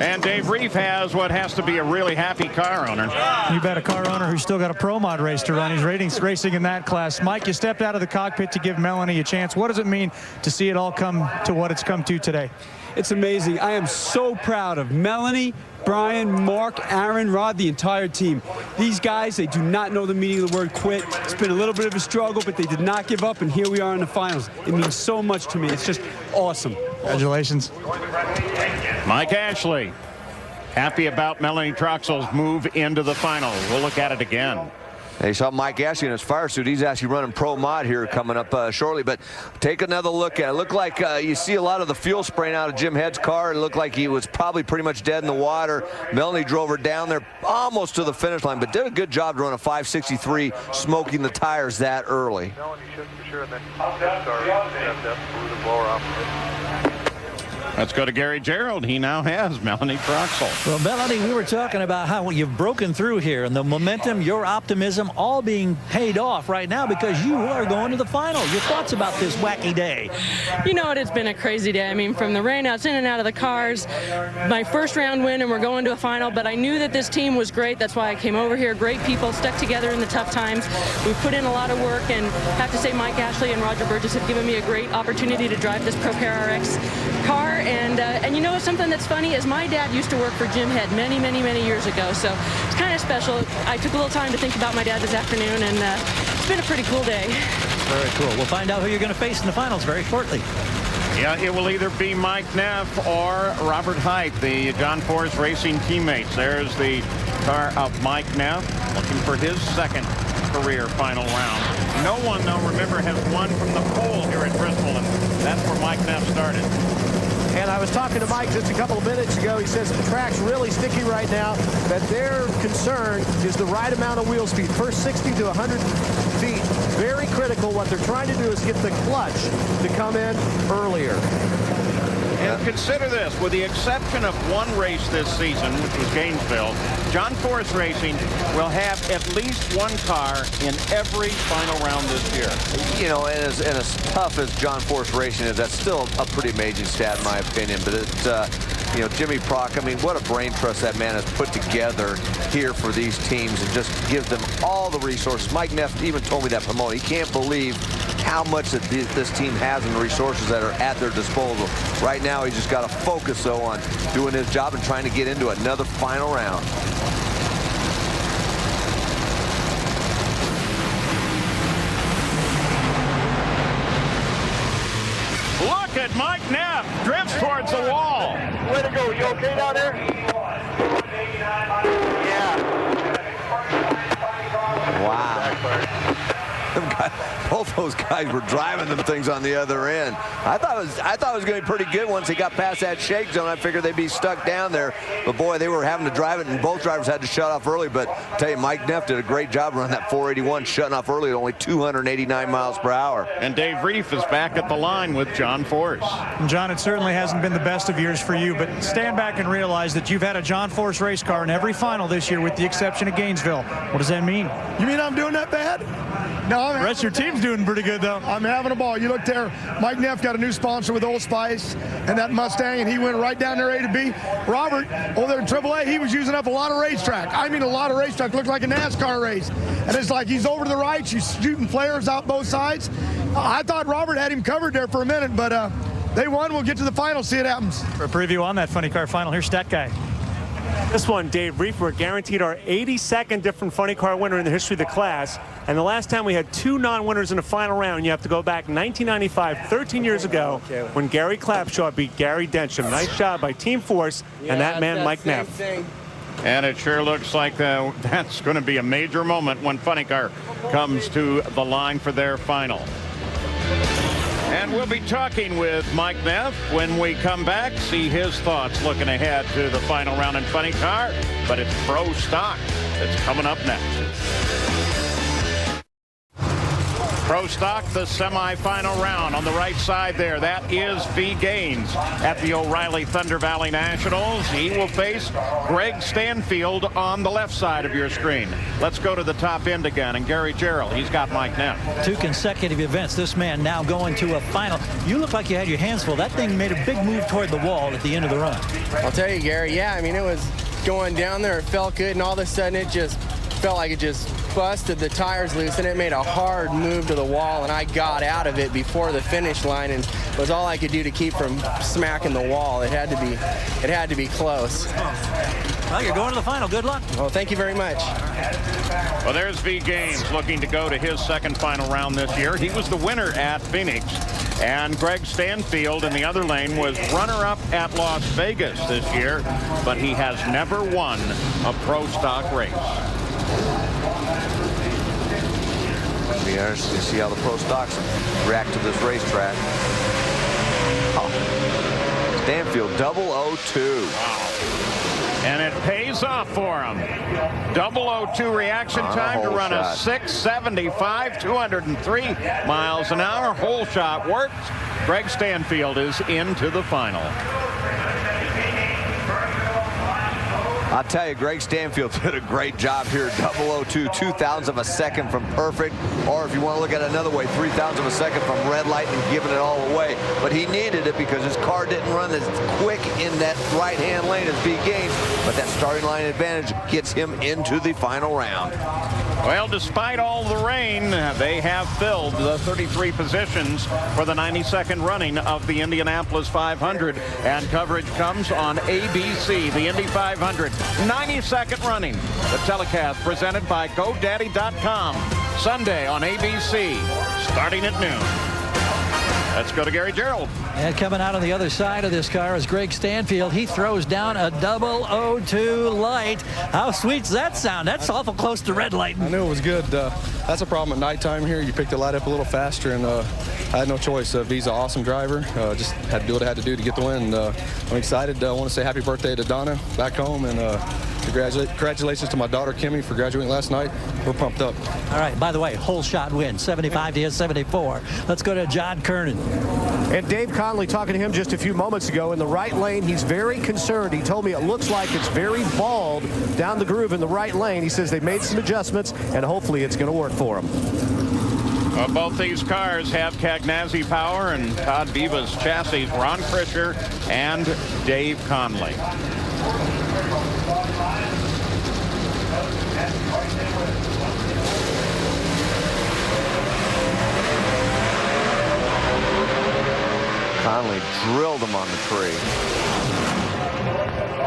And Dave Reef has what has to be a really happy car owner. You bet, a car owner who's still got a Pro Mod race to run. He's racing in that class. Mike, you stepped out of the cockpit to give Melanie a chance. What does it mean to see it all come to what it's come to today? It's amazing. I am so proud of Melanie, Brian, Mark, Aaron, Rod, the entire team. These guys, they do not know the meaning of the word quit. It's been a little bit of a struggle, but they did not give up, and here we are in the finals. It means so much to me. It's just awesome. Congratulations. Mike Ashley, happy about Melanie Troxel's move into the final. We'll look at it again. You saw Mike Ashley in his fire suit. He's actually running Pro Mod here coming up shortly. But take another look at it. Looked like you see a lot of the fuel spraying out of Jim Head's car. It looked like he was probably pretty much dead in the water. Melanie drove her down there almost to the finish line, but did a good job to run a 563, smoking the tires that early. Melanie should be sure, and then blew the blower off. Let's go to Gary Gerald. He now has Melanie Troxel. Well, Melanie, we were talking about how you've broken through here, and the momentum, your optimism, all being paid off right now because you are going to the final. Your thoughts about this wacky day? You know what? It's been a crazy day. I mean, from the rainouts in and out of the cars, my first round win, and we're going to a final. But I knew that this team was great. That's why I came over here. Great people, stuck together in the tough times. We've put in a lot of work, and I have to say Mike Ashley and Roger Burgess have given me a great opportunity to drive this Procar RX car. And you know, something that's funny is my dad used to work for Jim Head many, many, many years ago. So it's kind of special. I took a little time to think about my dad this afternoon, and it's been a pretty cool day. Very cool. We'll find out who you're going to face in the finals very shortly. Yeah, it will either be Mike Neff or Robert Height, the John Force Racing teammates. There's the car of Mike Neff, looking for his second career final round. No one, though, remember, has won from the pole here at Bristol, and that's where Mike Neff started. And I was talking to Mike just a couple of minutes ago. He says the track's really sticky right now, that their concern is the right amount of wheel speed. First 60 to 100 feet, very critical. What they're trying to do is get the clutch to come in earlier. And consider this, with the exception of one race this season, which was Gainesville, John Force Racing will have at least one car in every final round this year. You know, and as tough as John Force Racing is, that's still a pretty amazing stat in my opinion. But it's, you know, Jimmy Prock, I mean, what a brain trust that man has put together here for these teams and just gives them all the resources. Mike Neff even told me that Pomona. He can't believe how much that this team has and the resources that are at their disposal. Right now, he's just got to focus, though, on doing his job and trying to get into another final round. Look at Mike Neff, drifts towards the wall. Way to go. You okay down there? Yeah. Wow. Both those guys were driving them things on the other end. I thought it was going to be pretty good once they got past that shake zone. I figured they'd be stuck down there. But, boy, they were having to drive it, and both drivers had to shut off early. But I tell you, Mike Neff did a great job running that 481, shutting off early at only 289 miles per hour. And Dave Reef is back at the line with John Force. And John, it certainly hasn't been the best of years for you, but stand back and realize that you've had a John Force race car in every final this year with the exception of Gainesville. What does that mean? You mean I'm doing that bad? No, the rest of your team's doing pretty good, though. I'm having a ball. You look there, Mike Neff got a new sponsor with Old Spice and that Mustang, and he went right down there A to B. Robert, over there in AAA, he was using up a lot of racetrack. I mean, a lot of racetrack. Looked like a NASCAR race. And it's like he's over to the right. He's shooting flares out both sides. I thought Robert had him covered there for a minute, but they won. We'll get to the final, see what happens. For a preview on that funny car final, here's Stat Guy. This one, Dave Reef, we're guaranteed our 82nd different funny car winner in the history of the class. And the last time we had two non-winners in the final round, you have to go back 1995, 13 years ago, when Gary Clapshaw beat Gary Densham. Nice job by Team Force and that man, Mike Neff. And it sure looks like that's going to be a major moment when Funny Car comes to the line for their final. And we'll be talking with Mike Neff when we come back, see his thoughts looking ahead to the final round in Funny Car. But it's Pro Stock that's coming up next. Pro Stock, the semifinal round on the right side there. That is V. Gaines at the O'Reilly Thunder Valley Nationals. He will face Greg Stanfield on the left side of your screen. Let's go to the top end again. And Gary Gerald, he's got Mike Neff. 2 consecutive events. This man now going to a final. You look like you had your hands full. That thing made a big move toward the wall at the end of the run. I'll tell you, Gary, yeah, I mean, it was going down there. It felt good, and all of a sudden it just felt like it just busted the tires loose, and it made a hard move to the wall, and I got out of it before the finish line, and it was all I could do to keep from smacking the wall. It had to be close. Well, you're going to the final. Good luck. Well, thank you very much. Well, there's V. Gaines looking to go to his second final round this year. He was the winner at Phoenix, and Greg Stanfield in the other lane was runner-up at Las Vegas this year, but he has never won a Pro Stock race. It'll be interesting to see how the Pro Stocks react to this racetrack. Oh. Stanfield 002. Wow. And it pays off for him. 002 reaction time to run a 675, 203 miles an hour. Whole shot worked. Greg Stanfield is into the final. I'll tell you, Greg Stanfield did a great job here. 002, 2,000 of a second from perfect, or if you want to look at it another way, 3,000 of a second from red light and giving it all away. But he needed it because his car didn't run as quick in that right-hand lane as V. Gaines, but that starting line advantage gets him into the final round. Well, despite all the rain, they have filled the 33 positions for the 92nd running of the Indianapolis 500, and coverage comes on ABC, the Indy 500, 92nd running. The telecast presented by GoDaddy.com, Sunday on ABC, starting at noon. Let's go to Gary Gerald. And coming out on the other side of this car is Greg Stanfield. He throws down a 002 light. How sweet's that sound? That's awful close to red light. I knew it was good. That's a problem at nighttime here. You pick the light up a little faster, and I had no choice. V's an awesome driver. Just had to do what I had to do to get the win. I'm excited. I want to say happy birthday to Donna back home, and congratulations to my daughter Kimmy for graduating last night. We're pumped up. All right, by the way, whole shot win, 75 to his 74. Let's go to John Kernan. And Dave Conley talking to him just a few moments ago in the right lane. He's very concerned. He told me it looks like it's very bald down the groove in the right lane. He says they made some adjustments, and hopefully it's going to work for him. Both these cars have Cagnazzi power and Todd Viva's chassis. Ron Krischer and Dave Conley. Conley drilled him on the tree.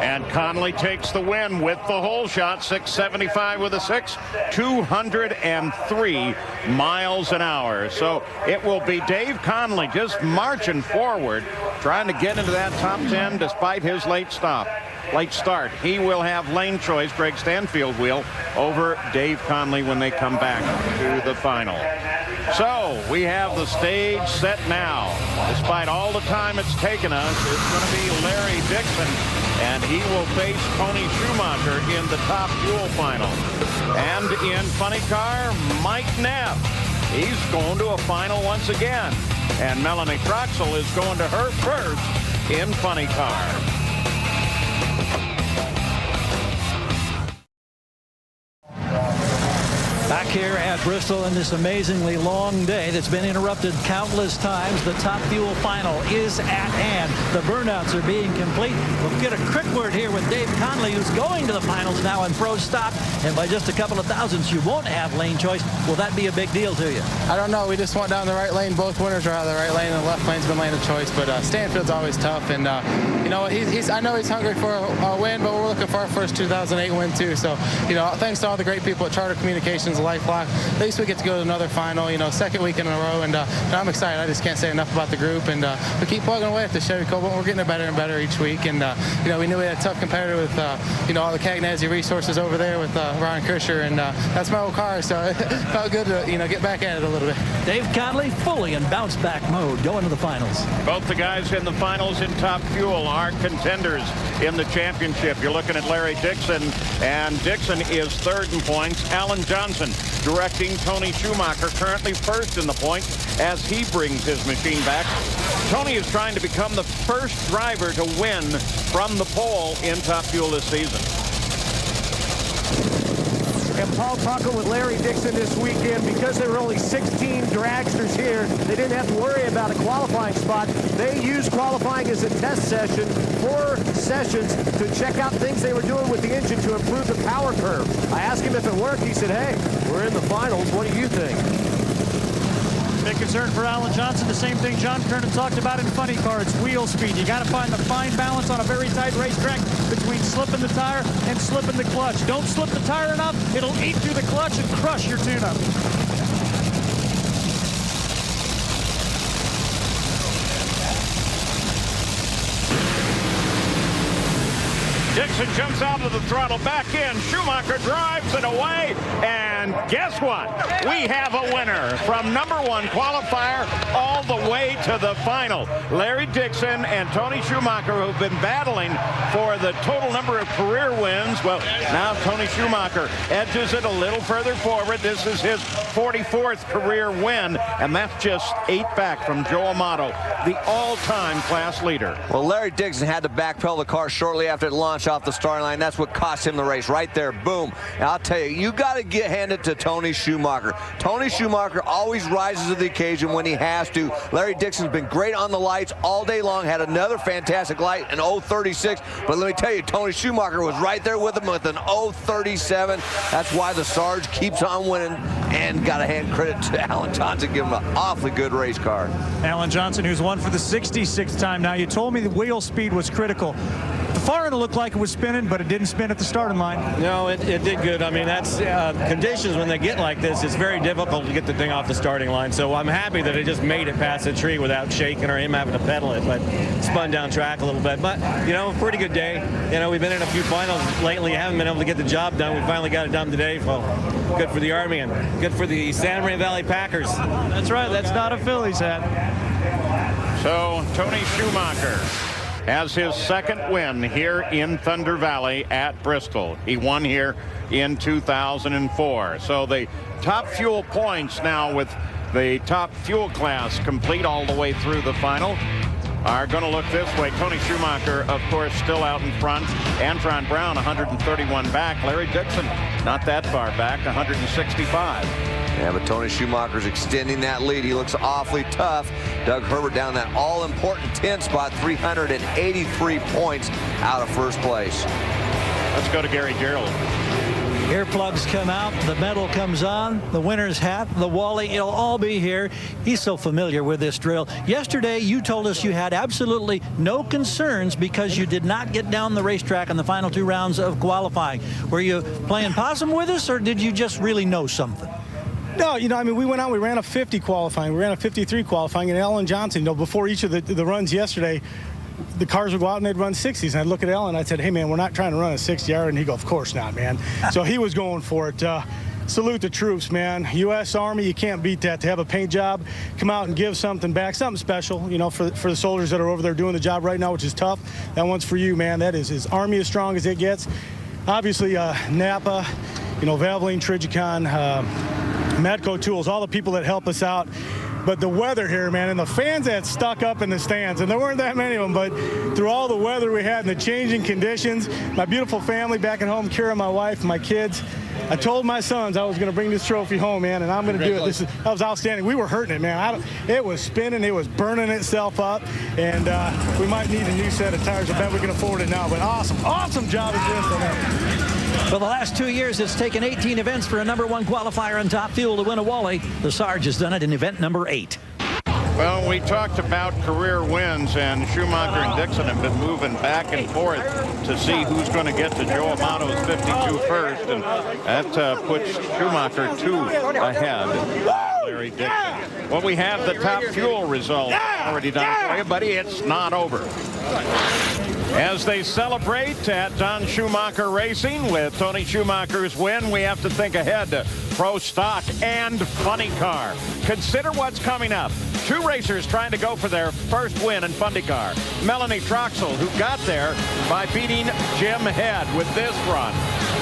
And Conley takes the win with the whole shot, 675 with a 6, 203 miles an hour. So it will be Dave Conley just marching forward, trying to get into that top 10 despite his late start. He will have lane choice, Greg Stanfield will, over Dave Conley when they come back to the final. So we have the stage set now. Despite all the time it's taken us, it's going to be Larry Dixon, and he will face Tony Schumacher in the Top Fuel final. And in Funny Car, Mike Neff. He's going to a final once again. And Melanie Troxel is going to her first in Funny Car. Back here at Bristol in this amazingly long day that's been interrupted countless times, the Top Fuel final is at hand. The burnouts are being complete. We'll get a quick word here with Dave Conley, who's going to the finals now in Pro Stock, and by just a couple of thousandths, you won't have lane choice. Will that be a big deal to you? I don't know. We just went down the right lane. Both winners are out of the right lane, and the left lane's been lane of choice. But Stanfield's always tough, and know, I know he's hungry for a win, but we're looking for our first 2008 win too. So, you know, thanks to all the great people at Charter Communications, LifeLock. At least we get to go to another final, you know, second weekend in a row, and I'm excited. I just can't say enough about the group, and we keep plugging away at the Chevy Cobalt. We're getting better and better each week, and you know, we knew we had a tough competitor with you know, all the Cagnazzi resources over there with Ron Krischer, and that's my old car, so it felt good to, you know, get back at it a little bit. Dave Conley fully in bounce back mode going to the finals. Both the guys in the finals in Top Fuel are contenders in the championship. You're looking at Larry Dixon, and Dixon is third in points. Alan Johnson directing Tony Schumacher, currently first in the points as he brings his machine back. Tony is trying to become the first driver to win from the pole in Top Fuel this season. And Paul talking with Larry Dixon this weekend, because there were only 16 dragsters here, they didn't have to worry about a qualifying spot. They used qualifying as a test session, 4 sessions, to check out things they were doing with the engine to improve the power curve. I asked him if it worked. He said, hey, we're in the finals. What do you think? Big concern for Alan Johnson, the same thing John Kernan talked about in funny car. It's wheel speed. You got to find the fine balance on a very tight racetrack between slipping the tire and slipping the clutch. Don't slip the tire enough, it'll eat through the clutch and crush your tune-up. Dixon jumps out of the throttle, back in. Schumacher drives it away, and guess what? We have a winner from #1 qualifier all the way to the final. Larry Dixon and Tony Schumacher, who've been battling for the total number of career wins. Well, now Tony Schumacher edges it a little further forward. This is his 44th career win, and that's just 8 back from Joe Amato, the all-time class leader. Well, Larry Dixon had to backpedal the car shortly after it launched off the starting line. That's what cost him the race right there. Boom. And I'll tell you, you got to hand it to Tony Schumacher. Tony Schumacher always rises to the occasion when he has to. Larry Dixon's been great on the lights all day long, had another fantastic light in 036, but let me tell you, Tony Schumacher was right there with him with an 037. That's why the Sarge keeps on winning, and got to hand credit to Alan Johnson, give him an awfully good race car. Alan Johnson, who's won for the 66th time now. You told me the wheel speed was critical. The far end looked like it was spinning, but it didn't spin at the starting line. No, it did good. I mean, that's conditions when they get like this, it's very difficult to get the thing off the starting line. So I'm happy that it just made it past the tree without shaking or him having to pedal it, but spun down track a little bit. But, you know, pretty good day. You know, we've been in a few finals lately, haven't been able to get the job done. We finally got it done today. Well, good for the Army and good for the Santa Maria Valley Packers. That's right. That's not a Phillies hat. So Tony Schumacher has his second win here in Thunder Valley at Bristol. He won here in 2004. So the Top Fuel points now, with the Top Fuel class complete all the way through the final, are going to look this way. Tony Schumacher, of course, still out in front. Antron Brown, 131 back. Larry Dixon, not that far back, 165. Yeah, but Tony Schumacher's extending that lead. He looks awfully tough. Doug Herbert down that all-important 10 spot, 383 points out of first place. Let's go to Gary Gerald. Earplugs come out, the medal comes on, the winner's hat, the Wally, it'll all be here. He's so familiar with this drill. Yesterday, you told us you had absolutely no concerns because you did not get down the racetrack in the final 2 rounds of qualifying. Were you playing possum with us, or did you just really know something? No, you know, I mean, we went out, we ran a 50 qualifying, we ran a 53 qualifying, and Alan Johnson, you know, before each of the runs yesterday, the cars would go out and they'd run 60s. And I'd look at Alan and I'd say, hey, man, we're not trying to run a 60-yard. And he'd go, of course not, man. So he was going for it. Salute the troops, man. U.S. Army, you can't beat that. To have a paint job, come out and give something back, something special, you know, for the soldiers that are over there doing the job right now, which is tough. That one's for you, man. That is Army as strong as it gets. Obviously, Napa, you know, Valvoline, Trigicon, Medco Tools, all the people that help us out. But the weather here, man, and the fans that stuck up in the stands, and there weren't that many of them, but through all the weather we had and the changing conditions, my beautiful family back at home, Kira, my wife, my kids, I told my sons I was going to bring this trophy home, man, and I'm going to do it. That was outstanding. We were hurting it, man. It was spinning. It was burning itself up, and we might need a new set of tires. I bet we can afford it now, but awesome job at Bristol. For the last 2 years, it's taken 18 events for a #1 qualifier on Top Fuel to win a Wally. The Sarge has done it in event number 8. Well, we talked about career wins, and Schumacher and Dixon have been moving back and forth to see who's going to get to Joe Amato's 52 first, and that puts Schumacher 2 ahead of Larry Dixon. Well, we have the top fuel result already done for you, buddy. It's not over. As they celebrate at Don Schumacher Racing with Tony Schumacher's win, we have to think ahead to Pro Stock and Funny Car. Consider what's coming up. 2 racers trying to go for their first win in Funny Car. Melanie Troxel, who got there by beating Jim Head with this run.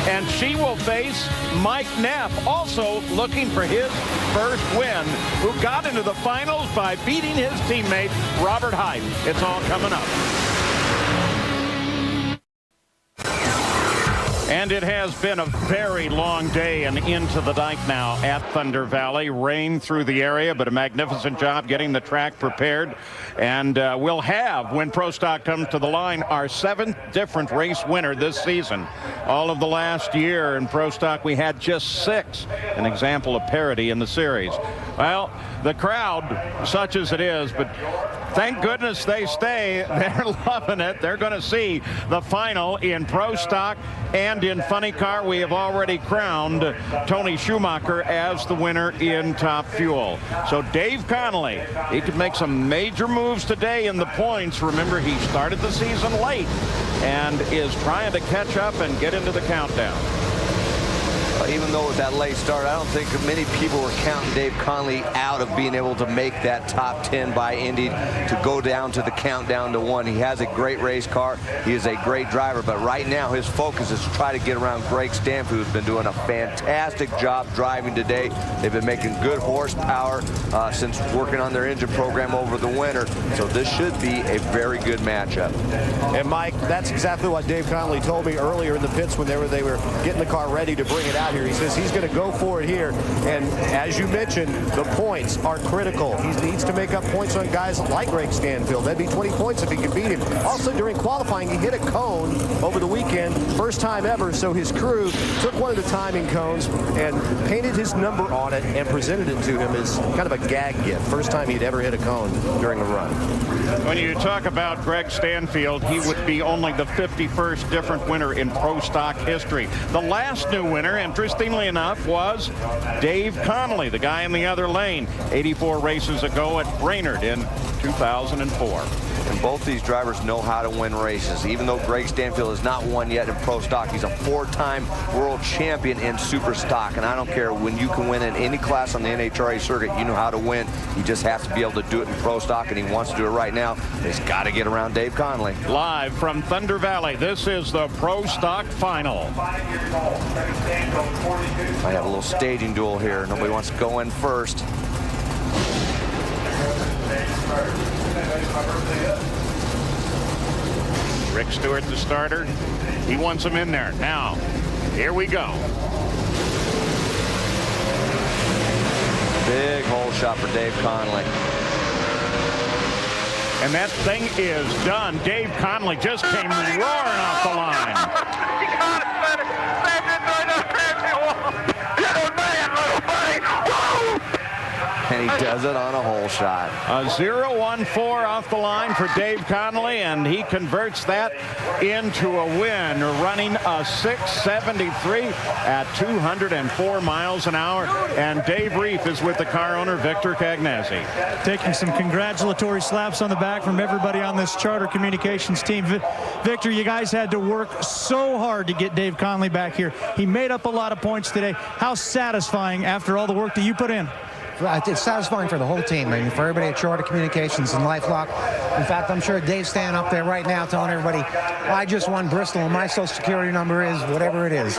And she will face Mike Neff, also looking for his first win, who got into the finals by beating his teammate, Robert Hyde. It's all coming up. And it has been a very long day and into the dike now at Thunder Valley. Rain through the area, but a magnificent job getting the track prepared. And we'll have, when Pro Stock comes to the line, our 7th different race winner this season. All of the last year in Pro Stock, we had just 6, an example of parity in the series. Well, the crowd, such as it is, but thank goodness they stay. They're loving it. They're going to see the final in Pro Stock and in Funny Car. We have already crowned Tony Schumacher as the winner in Top Fuel. So Dave Connolly, he could make some major moves today in the points. Remember, he started the season late and is trying to catch up and get into the countdown. Even though with that late start, I don't think many people were counting Dave Connolly out of being able to make that top 10 by Indy to go down to the countdown to 1. He has a great race car. He is a great driver, but right now his focus is to try to get around Greg Stanfield, who's been doing a fantastic job driving today. They've been making good horsepower since working on their engine program over the winter, so this should be a very good matchup. And Mike, that's exactly what Dave Connolly told me earlier in the pits when they were getting the car ready to bring it out here. He says he's going to go for it here, and as you mentioned, the points are critical. He needs to make up points on guys like Greg Stanfield. That'd be 20 points if he could beat him. Also, during qualifying, he hit a cone over the weekend, first time ever, so his crew took one of the timing cones and painted his number on it and presented it to him as kind of a gag gift. First time he'd ever hit a cone during a run. When you talk about Greg Stanfield, he would be only the 51st different winner in Pro Stock history. The last new winner, interestingly enough, was Dave Connolly, the guy in the other lane, 84 races ago at Brainerd in 2004. And both these drivers know how to win races. Even though Greg Stanfield has not won yet in Pro Stock, he's a 4-time world champion in Super Stock. And I don't care, when you can win in any class on the NHRA circuit, you know how to win. He just has to be able to do it in Pro Stock, and he wants to do it right now. He's got to get around Dave Connolly. Live from Thunder Valley, this is the Pro Stock final. Might have a little staging duel here. Nobody wants to go in first. Rick Stewart, the starter. He wants him in there. Now, here we go. Big hole shot for Dave Connolly. And that thing is done. Dave Connolly just came roaring off the line. And he does it on a hole shot. A 0-1-4 off the line for Dave Connolly, and he converts that into a win, running a 673 at 204 miles an hour. And Dave Reef is with the car owner, Victor Cagnazzi. Taking some congratulatory slaps on the back from everybody on this Charter Communications team. Victor, you guys had to work so hard to get Dave Connolly back here. He made up a lot of points today. How satisfying after all the work that you put in? It's satisfying for the whole team. I mean, for everybody at Charter Communications and LifeLock. In fact, I'm sure Dave's standing up there right now telling everybody, I just won Bristol and my social security number is whatever it is.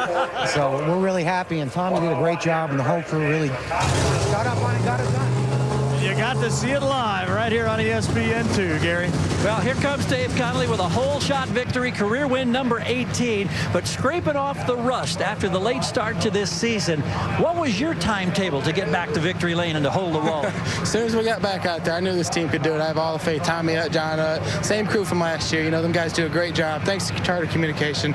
So we're really happy, and Tommy did a great job, and the whole crew really got up on it, got it done. You got to see it live right here on ESPN2, Gary. Well, here comes Dave Connolly with a whole shot victory, career win number 18, but scraping off the rust after the late start to this season. What was your timetable to get back to victory lane and to hold the wall? As soon as we got back out there, I knew this team could do it. I have all the faith. Tommy, John, same crew from last year. You know, them guys do a great job. Thanks to Charter Communication.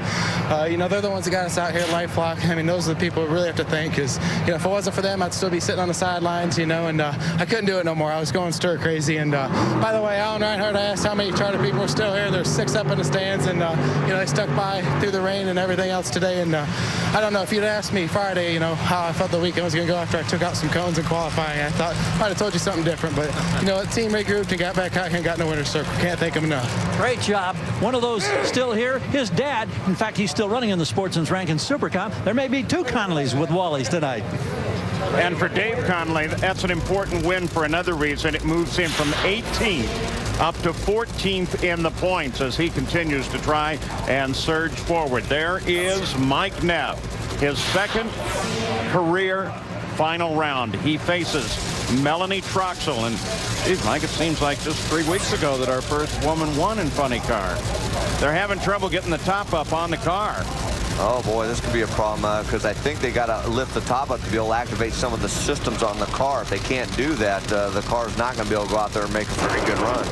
You know, they're the ones that got us out here at LifeLock. I mean, those are the people we really have to thank, because, you know, if it wasn't for them, I'd still be sitting on the sidelines, you know, and I couldn't do it no more. I was going stir crazy. And by the way, Alan Reinhardt, I asked how many Charter people were still here. There's 6 up in the stands, and you know, they stuck by through the rain and everything else today. And I don't know, if you'd asked me Friday, you know, how I felt the weekend was going to go after I took out some cones in qualifying, I thought I might have told you something different. But you know, the team regrouped and got back out here and got in the winner's circle. Can't thank them enough. Great job. One of those still here. His dad, in fact, he's still running in the Sportsman's Rankin Super Comp. There may be 2 Connollys with Wallies tonight. And for Dave Connolly, that's an important win for another reason. It moves him from 18th up to 14th in the points as he continues to try and surge forward. There is Mike Neff, his 2nd career final round. He faces Melanie Troxel. And geez, Mike, it seems like just 3 weeks ago that our first woman won in funny car. They're having trouble getting the top up on the car. Oh, boy, this could be a problem because I think they got to lift the top up to be able to activate some of the systems on the car. If they can't do that, the car's not going to be able to go out there and make a very good run.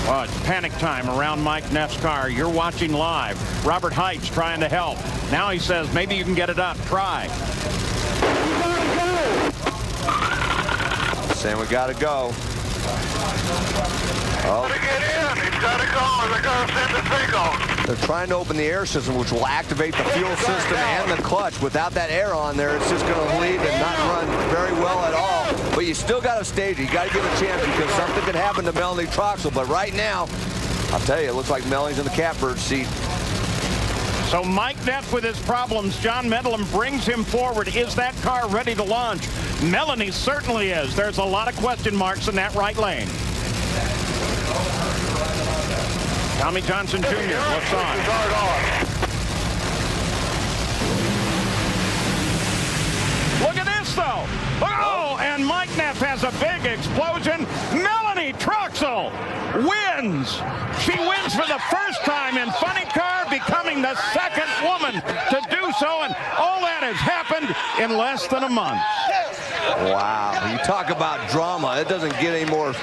Oh, it's panic time around Mike Neff's car. You're watching live. Robert Heitz trying to help. Now he says, maybe you can get it up. Try. Saying we got to go. Oh. They're trying to open the air system, which will activate the fuel system and the clutch. Without that air on there, it's just going to leave and not run very well at all. But you still got to stage it. You got to give it a chance because something could happen to Melanie Troxel. But right now, I'll tell you, it looks like Melanie's in the catbird seat. So Mike Neff with his problems. John Medlem brings him forward. Is that car ready to launch? Melanie certainly is. There's a lot of question marks in that right lane. Tommy Johnson Jr. looks on. Look at this, though. Oh, and Mike Neff has a big explosion. Melanie Troxel wins. She wins for the first time in funny car, becoming the 2nd woman to do so, and all that has happened in less than a month. Wow, you talk about drama. It doesn't get any more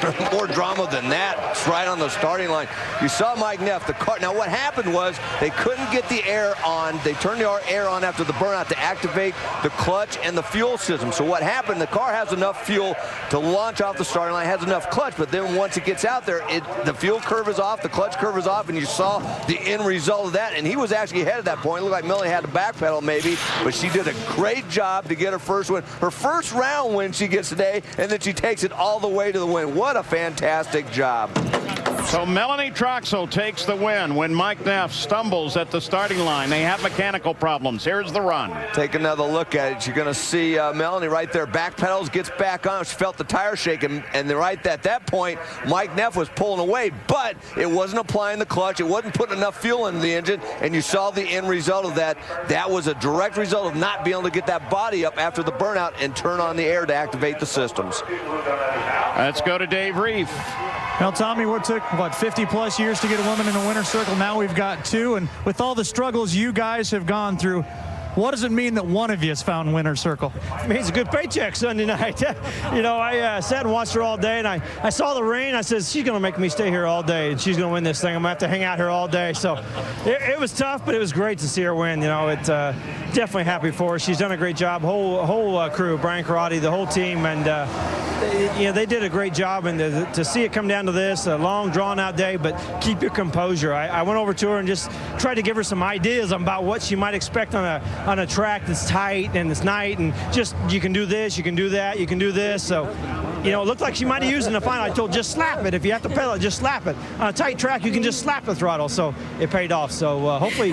drama than that. It's right on the starting line. You saw Mike Neff, the car. Now what happened was they couldn't get the air on. They turned the air on after the burnout to activate the clutch and the fuel system. So what happened, the car has enough fuel to launch off the starting line, has enough clutch, but then once it gets out there, the fuel curve is off, the clutch curve is off, and you saw the end result of that. And he was actually ahead at that point. It looked like Melanie had to backpedal maybe, but she did a great job to get her first win. Her first round win she gets today, and then she takes it all the way to the win. What a fantastic job. So Melanie Troxel takes the win when Mike Neff stumbles at the starting line. They have mechanical problems. Here's the run. Take another look at it. You're going to see Melanie right there. Backpedals, gets back on. She felt the tire shaking, and right at that point, Mike Neff was pulling away, but it wasn't applying the clutch. It wasn't putting enough fuel into the engine, and you saw the end result of that. That was a direct result of not being able to get that body up after the burnout and turn on the air to activate the systems. Let's go to Dave Reef. Well, Tommy, what took, 50-plus years to get a woman in the winner's circle? Now we've got 2. And with all the struggles you guys have gone through, what does it mean that one of you has found winner's circle? It means a good paycheck Sunday night. You know, I sat and watched her all day, and I saw the rain. I said, she's going to make me stay here all day, and she's going to win this thing. I'm going to have to hang out here all day. So it was tough, but it was great to see her win. You know, definitely happy for her. She's done a great job. Whole crew, Brian Karate, the whole team, and you know, they did a great job. And to see it come down to this, a long, drawn-out day, but keep your composure. I went over to her and just tried to give her some ideas about what she might expect on a track that's tight and it's night, and just you can do this, you can do that, you can do this. So, you know, it looked like she might have used it in the final. I told, just slap it. If you have to pedal it, just slap it. On a tight track, you can just slap the throttle. So it paid off. So hopefully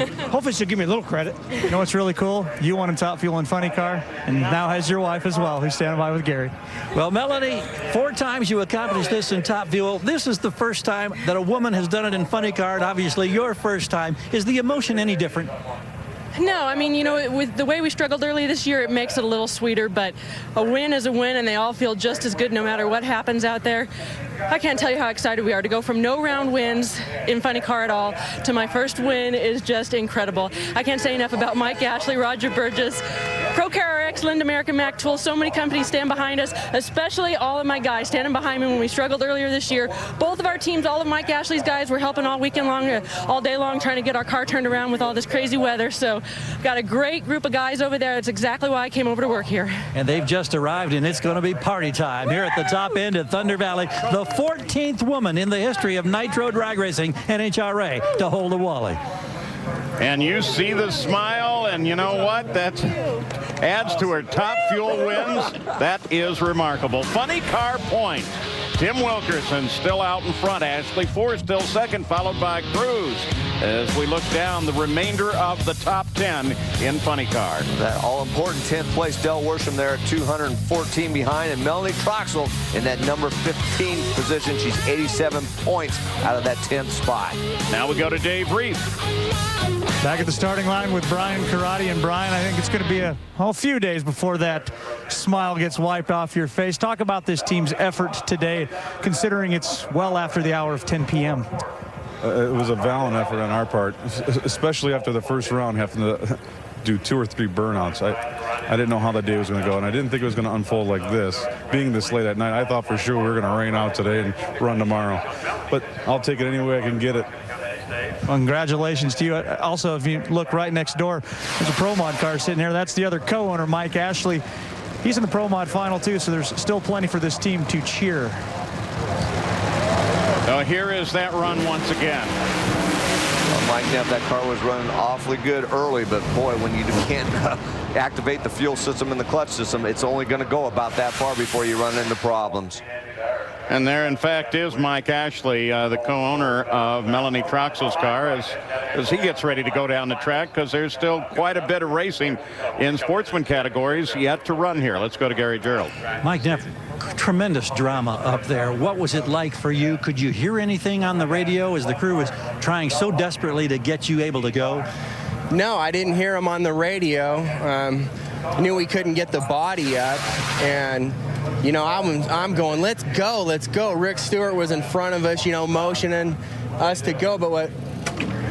she'll give me a little credit. You know what's really cool? You won a Top Fuel and Funny Car, and now has your wife as well, who's standing by with Gary. Well, Melanie, 4 times you accomplished this in Top Fuel. This is the first time that a woman has done it in Funny Car, and obviously your first time. Is the emotion any different? No, I mean, you know, with the way we struggled early this year, it makes it a little sweeter, but a win is a win, and they all feel just as good no matter what happens out there. I can't tell you how excited we are to go from no round wins in Funny Car at all to my first win is just incredible. I can't say enough about Mike Ashley, Roger Burgess, ProCar RX, Lind American Mac Tool. So many companies stand behind us, especially all of my guys standing behind me when we struggled earlier this year. Both of our teams, all of Mike Ashley's guys were helping all weekend long, all day long, trying to get our car turned around with all this crazy weather. So got a great group of guys over there. That's exactly why I came over to work here. And they've just arrived, and it's going to be party time here at the top end at Thunder Valley. The 14th woman in the history of Nitro Drag Racing, NHRA, to hold a Wally. And you see the smile, and you know what? That adds to her top fuel wins. That is remarkable. Funny car point. Tim Wilkerson still out in front. Ashley Ford still second, followed by Cruz. As we look down the remainder of the top 10 in Funny Car. That all-important 10th place, Del Worsham there at 214 behind, and Melanie Troxel in that number 15 position. She's 87 points out of that 10th spot. Now we go to Dave Reef. Back at the starting line with Brian Karate. And Brian, I think it's going to be a few days before that smile gets wiped off your face. Talk about this team's effort today, considering it's well after the hour of 10 p.m. It was a valiant effort on our part, especially after the first round, having to do 2 or 3 burnouts. I didn't know how the day was going to go, and I didn't think it was going to unfold like this. Being this late at night, I thought for sure we were going to rain out today and run tomorrow. But I'll take it any way I can get it. Well, congratulations to you. Also, if you look right next door, there's a Pro Mod car sitting there. That's the other co-owner, Mike Ashley. He's in the Pro Mod final, too, so there's still plenty for this team to cheer. So here is that run once again. Well, Mike Neff, that car was running awfully good early, but boy, when you can't activate the fuel system and the clutch system, it's only going to go about that far before you run into problems. And there, in fact, is Mike Ashley, the co-owner of Melanie Troxel's car, as he gets ready to go down the track, because there's still quite a bit of racing in sportsman categories yet to run here. Let's go to Gary Gerald. Mike Neff, tremendous drama up there. What was it like for you? Could you hear anything on the radio as the crew was trying so desperately to get you able to go? No, I didn't hear him on the radio. I knew we couldn't get the body up, and you know, I'm going, let's go, let's go. Rick Stewart was in front of us, you know, motioning us to go, but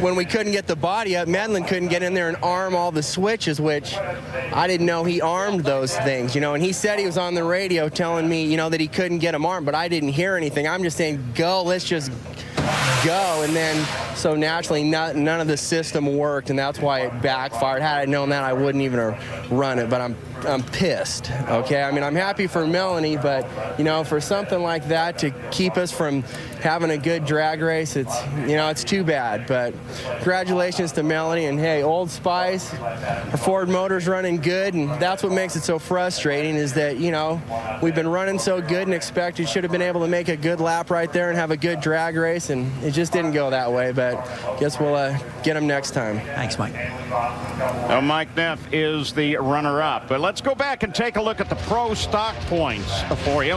when we couldn't get the body up, Medlin couldn't get in there and arm all the switches, which I didn't know he armed those things, you know, and he said he was on the radio telling me, you know, that he couldn't get them armed, but I didn't hear anything. I'm just saying, go, let's just go. And then, so naturally, none of the system worked, and that's why it backfired. Had I known that, I wouldn't even run it, but I'm pissed, okay? I mean, I'm happy for Melanie, but, you know, for something like that to keep us from having a good drag race, it's, you know, it's too bad. But congratulations to Melanie, and hey, Old Spice, her Ford motor's running good, and that's what makes it so frustrating is that, you know, we've been running so good and expected should have been able to make a good lap right there and have a good drag race, and it just didn't go that way, but guess we'll get them next time. Thanks, Mike. Mike Neff is the runner-up. But let's go back and take a look at the pro stock points for you.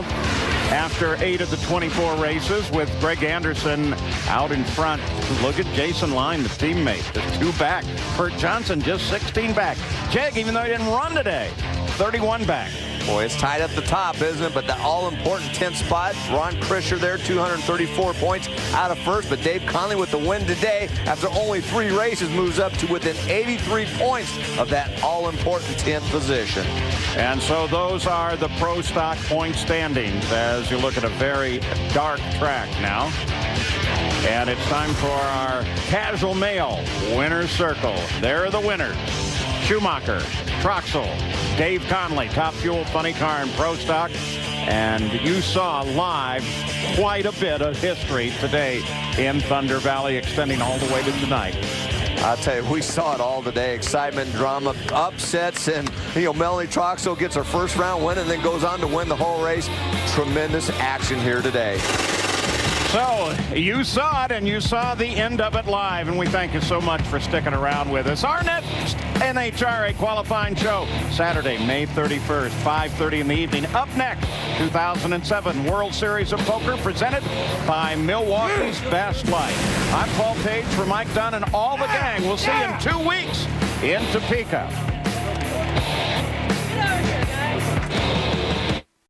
After 8 of the 24 races, with Greg Anderson out in front. Look at Jason Line, the teammate, just 2 back. Bert Johnson just 16 back. Jag, even though he didn't run today, 31 back. Boy, it's tied up the top, isn't it? But the all-important 10th spot, Ron Krischer there, 234 points out of first. But Dave Conley with the win today, after only 3 races, moves up to within 83 points of that all-important 10th position. And so those are the pro stock point standings as you look at a very dark track now. And it's time for our casual mail winner's circle. There are the winners. Schumacher, Troxel, Dave Conley, Top Fuel, Funny Car, and Pro Stock. And you saw live quite a bit of history today in Thunder Valley, extending all the way to tonight. I'll tell you, we saw it all today. Excitement, drama, upsets, and, you know, Melanie Troxel gets her first round win and then goes on to win the whole race. Tremendous action here today. So you saw it, and you saw the end of it live, and we thank you so much for sticking around with us. Our next NHRA qualifying show, Saturday, May 31st, 5:30 in the evening. Up next, 2007 World Series of Poker presented by Milwaukee's Best Life. I'm Paul Page for Mike Dunn and all the gang. We'll see you in 2 weeks in Topeka.